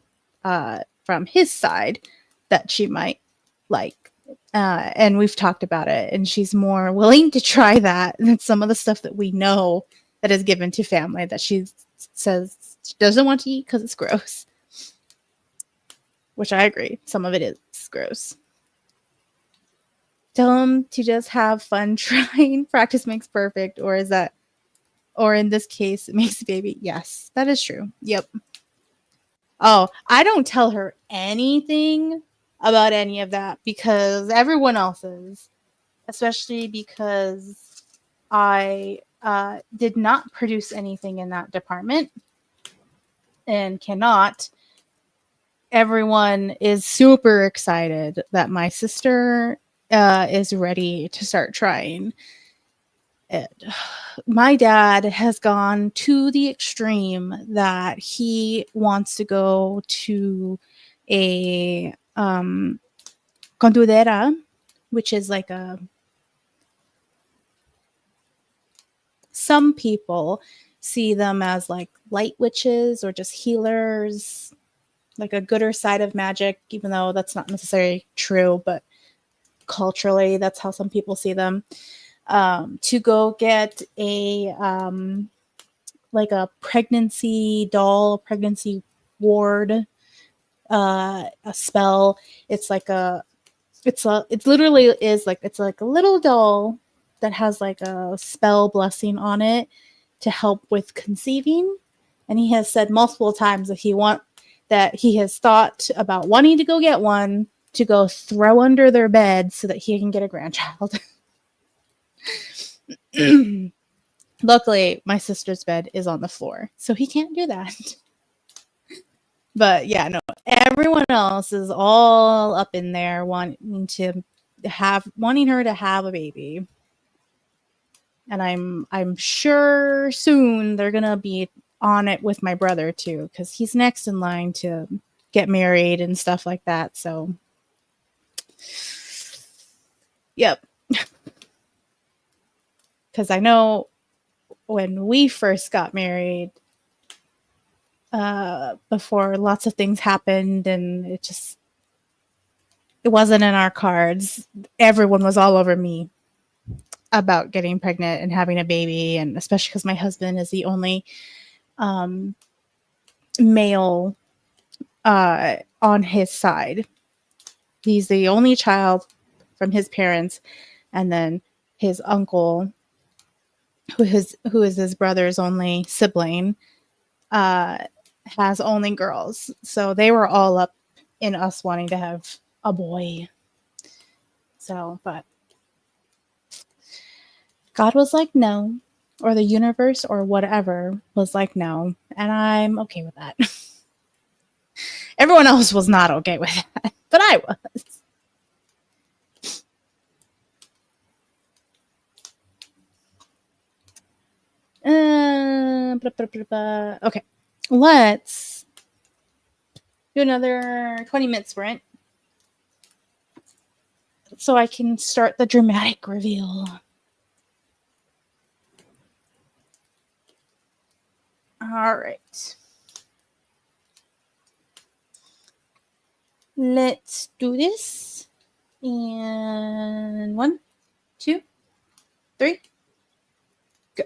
from his side that she might like. And we've talked about it, and she's more willing to try that than some of the stuff that we know that is given to family that she says she doesn't want to eat because it's gross. which I agree. Some of it is gross. Tell them to just have fun trying. Practice makes perfect. Or is that, or in this case, it makes a baby. Yes, that is true. Yep. Oh, I don't tell her anything about any of that because everyone else is, especially because I did not produce anything in that department and cannot. Everyone is super excited that my sister is ready to start trying. My dad has gone to the extreme that he wants to go to a contudera, which is like a, some people see them as like light witches or just healers, like a gooder side of magic, even though that's not necessarily true, but culturally that's how some people see them. To go get a like a pregnancy doll, pregnancy ward, a spell. It's like it literally is like, it's like a little doll that has like a spell blessing on it to help with conceiving. And he has said multiple times that he has thought about wanting to go get one to go throw under their bed so that he can get a grandchild. Luckily, my sister's bed is on the floor, so he can't do that. But yeah, no, everyone else is all up in there wanting her to have a baby. And I'm sure soon they're gonna be on it with my brother too, because he's next in line to get married and stuff like that. So yep. Because I know when we first got married, before lots of things happened and it wasn't in our cards. Everyone was all over me about getting pregnant and having a baby, and especially because my husband is the only male on his side. He's the only child from his parents, and then his uncle, who is his brother's only sibling, has only girls. So they were all up in us wanting to have a boy. So, but God was like, no, or the universe or whatever was like, no. And I'm okay with that. Everyone else was not okay with that, but I was. Okay, let's do another 20-minute sprint so I can start the dramatic reveal. All right. Let's do this. And 1, 2, 3, go.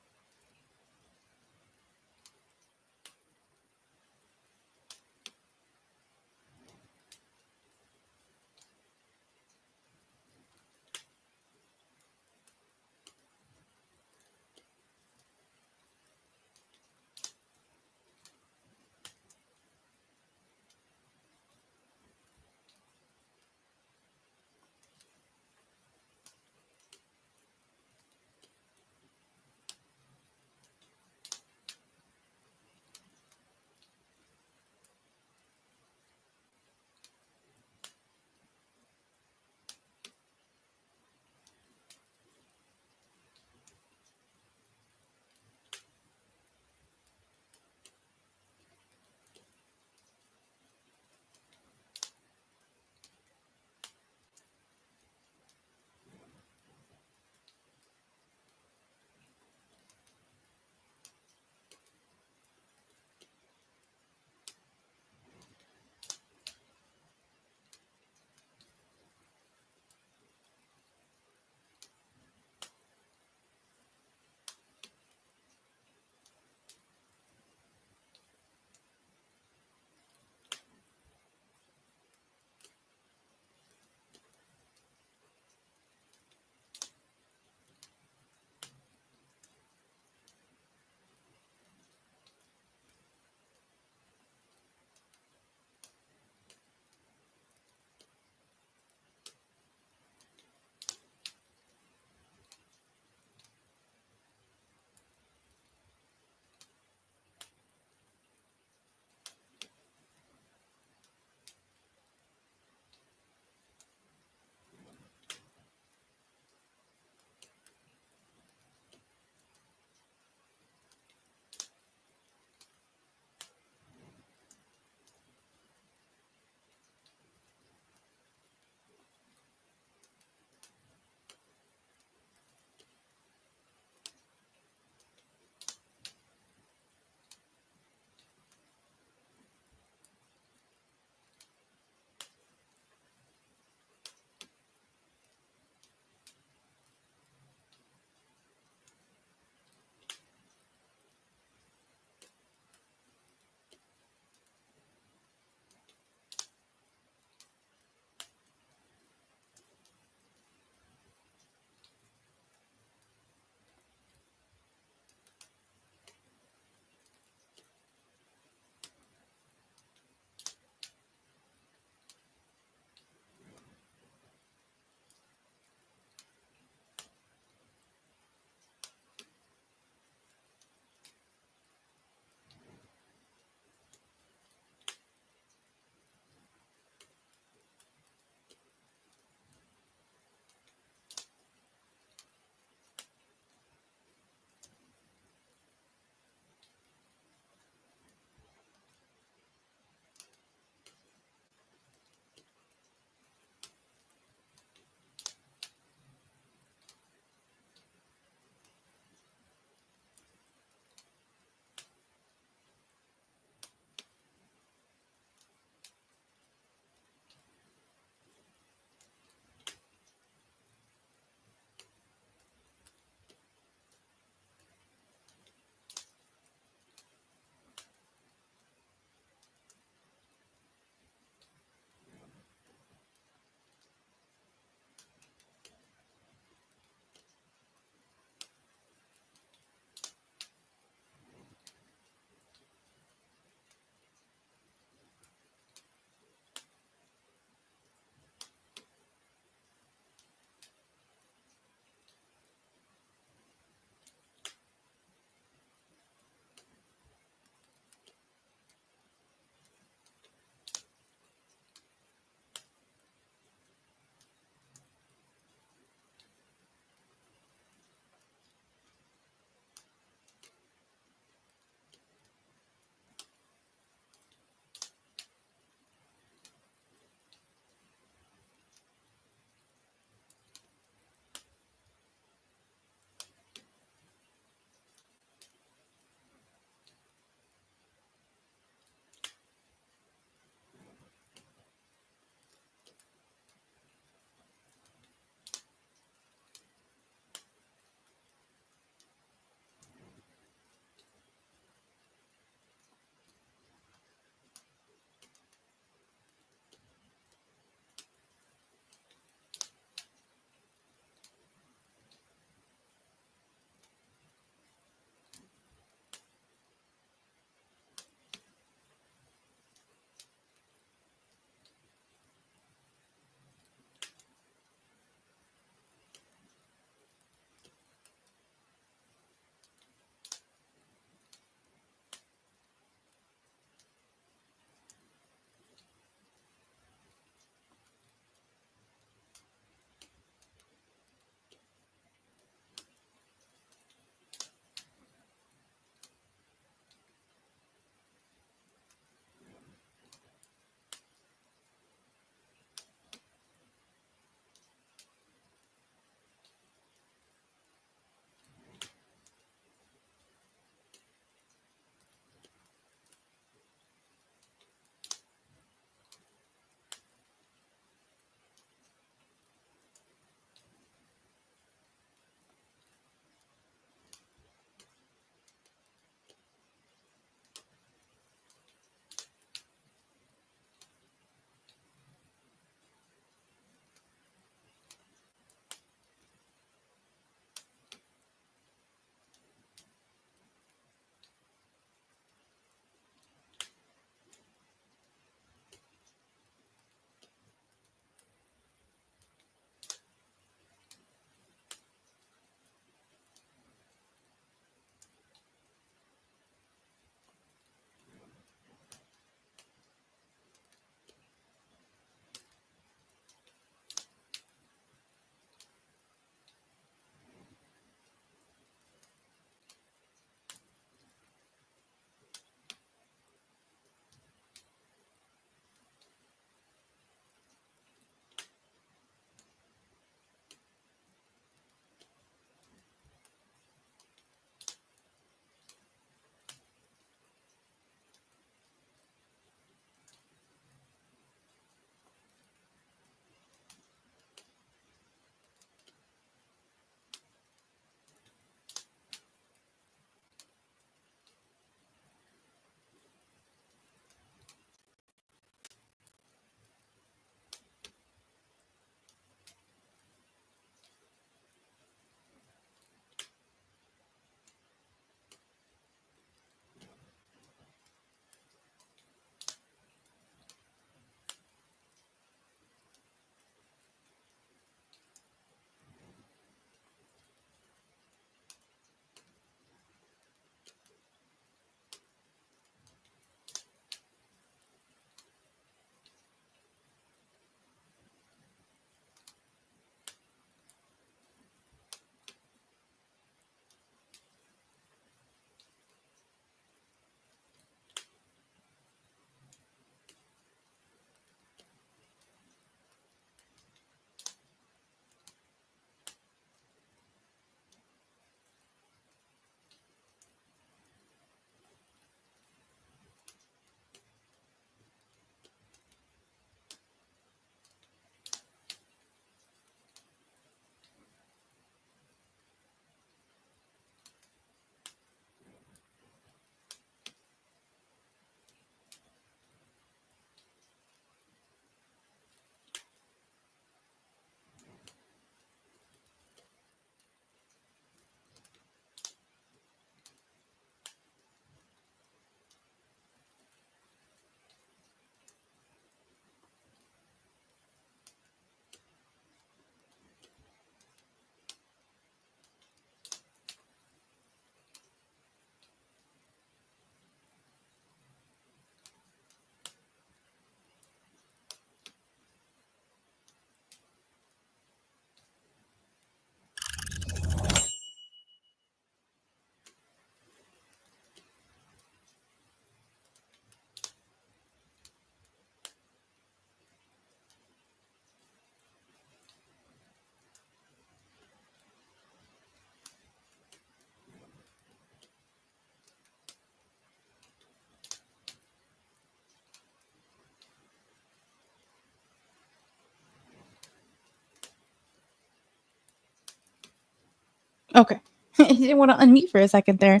Okay. I didn't want to unmute for a second there.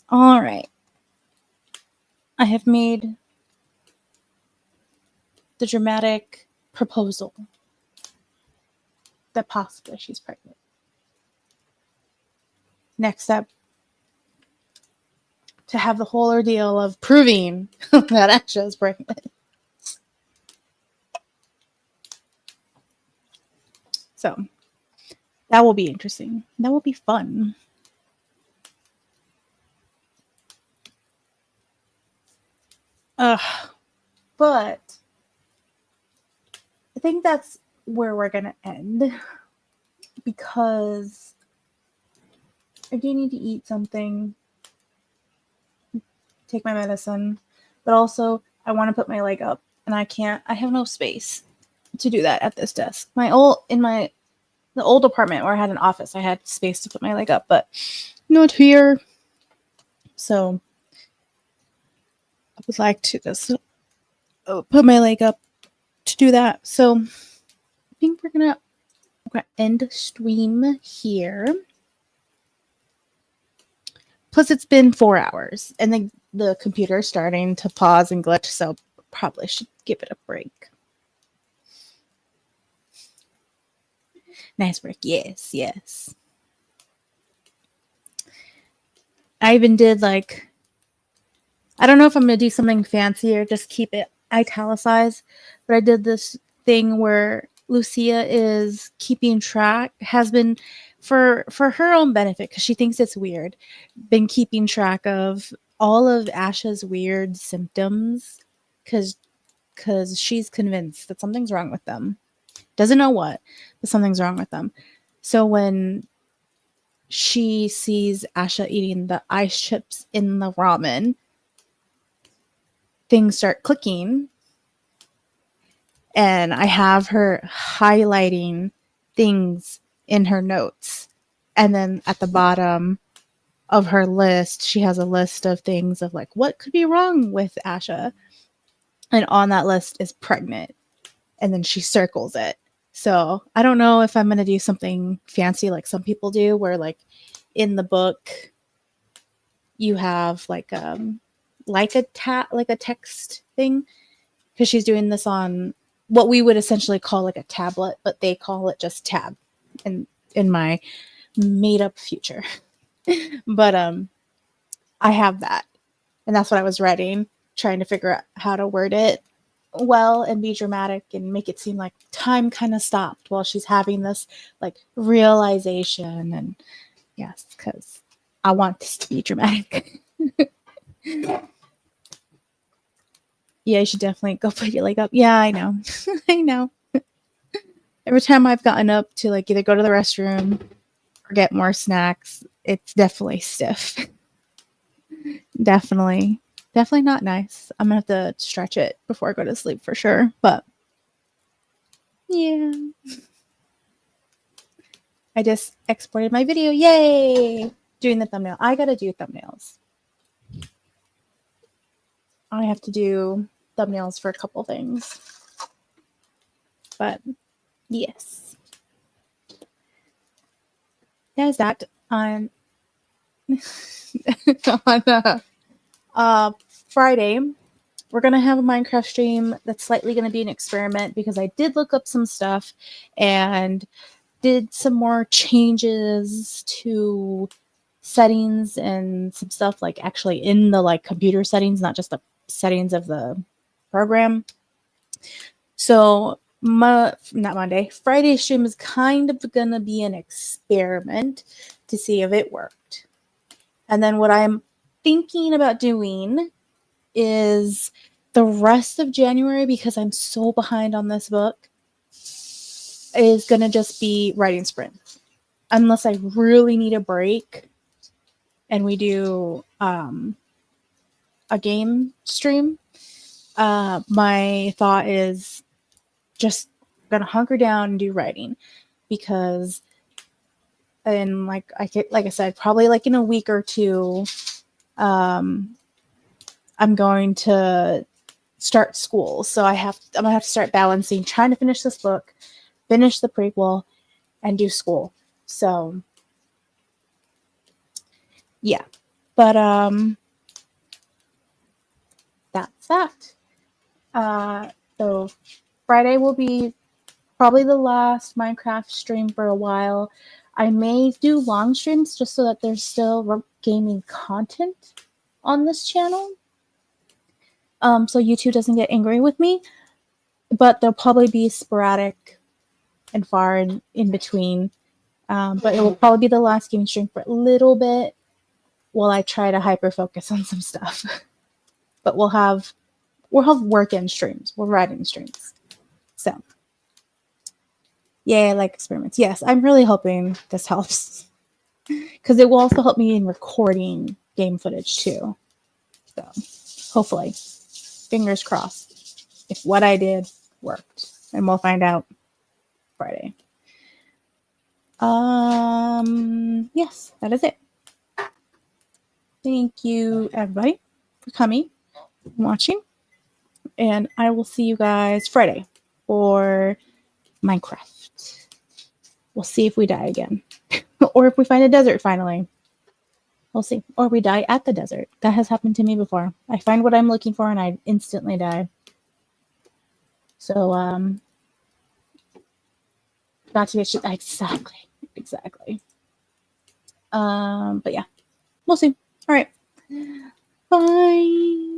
All right. I have made the dramatic proposal that possibly she's pregnant. Next step, to have the whole ordeal of proving that Asha is pregnant. So that will be interesting. That will be fun. But I think that's where we're going to end, because I do need to eat something, take my medicine, but also I want to put my leg up, and I have no space to do that at this desk. The old apartment where I had an office, I had space to put my leg up, but not here. So I would like to just put my leg up to do that. So I think we're gonna end stream here. Plus, it's been 4 hours, and the computer is starting to pause and glitch, so probably should give it a break. Nice work. Yes, yes. I even did I don't know if I'm going to do something fancy or just keep it italicized, but I did this thing where Lucia is keeping track, has been for her own benefit, because she thinks it's weird, been keeping track of all of Asha's weird symptoms, because she's convinced that something's wrong with them. Doesn't know what, but something's wrong with them. So when she sees Asha eating the ice chips in the ramen, things start clicking, and I have her highlighting things in her notes. And then at the bottom of her list, she has a list of things of what could be wrong with Asha. And on that list is pregnant. And then she circles it. So I don't know if I'm going to do something fancy like some people do, where in the book you have a text thing, because she's doing this on what we would essentially call a tablet, but they call it just tab in my made up future. But I have that, and that's what I was writing, trying to figure out how to word it well and be dramatic and make it seem like time kind of stopped while she's having this realization. And yes, because I want this to be dramatic. Yeah, you should definitely go put your leg up. Yeah, I know. I know. Every time I've gotten up to either go to the restroom or get more snacks, it's definitely stiff. Definitely not nice. I'm gonna have to stretch it before I go to sleep for sure. But yeah. I just exported my video. Yay! Doing the thumbnail. I gotta do thumbnails. I have to do thumbnails for a couple things. But yes. There's that on Friday. We're going to have a Minecraft stream that's slightly going to be an experiment, because I did look up some stuff and did some more changes to settings and some stuff actually in the computer settings, not just the settings of the program. So Friday's stream is kind of going to be an experiment to see if it worked. And then what I'm thinking about doing is the rest of January, because I'm so behind on this book, is going to just be Writingsprints. Unless I really need a break and we do a game stream, my thought is just going to hunker down and do writing, because like I said, probably in a week or two, I'm going to start school. So I'm gonna have to start balancing trying to finish this book, finish the prequel, and do school. So yeah, but that's that. So Friday will be probably the last Minecraft stream for a while. I may do long streams just so that there's still gaming content on this channel. So YouTube doesn't get angry with me, but they'll probably be sporadic and far in between. But it will probably be the last gaming stream for a little bit while I try to hyper focus on some stuff. But we'll have work end streams. We're writing streams. So yeah, I like experiments. Yes, I'm really hoping this helps because it will also help me in recording game footage too. So hopefully, fingers crossed, if what I did worked, and we'll find out Friday. Yes, that is it. Thank you, everybody, for coming and watching. And I will see you guys Friday for Minecraft. We'll see if we die again. Or if we find a desert finally. We'll see. Or we die at the desert. That has happened to me before. I find what I'm looking for and I instantly die. So, not to get shit. Exactly. But yeah, we'll see. All right. Bye.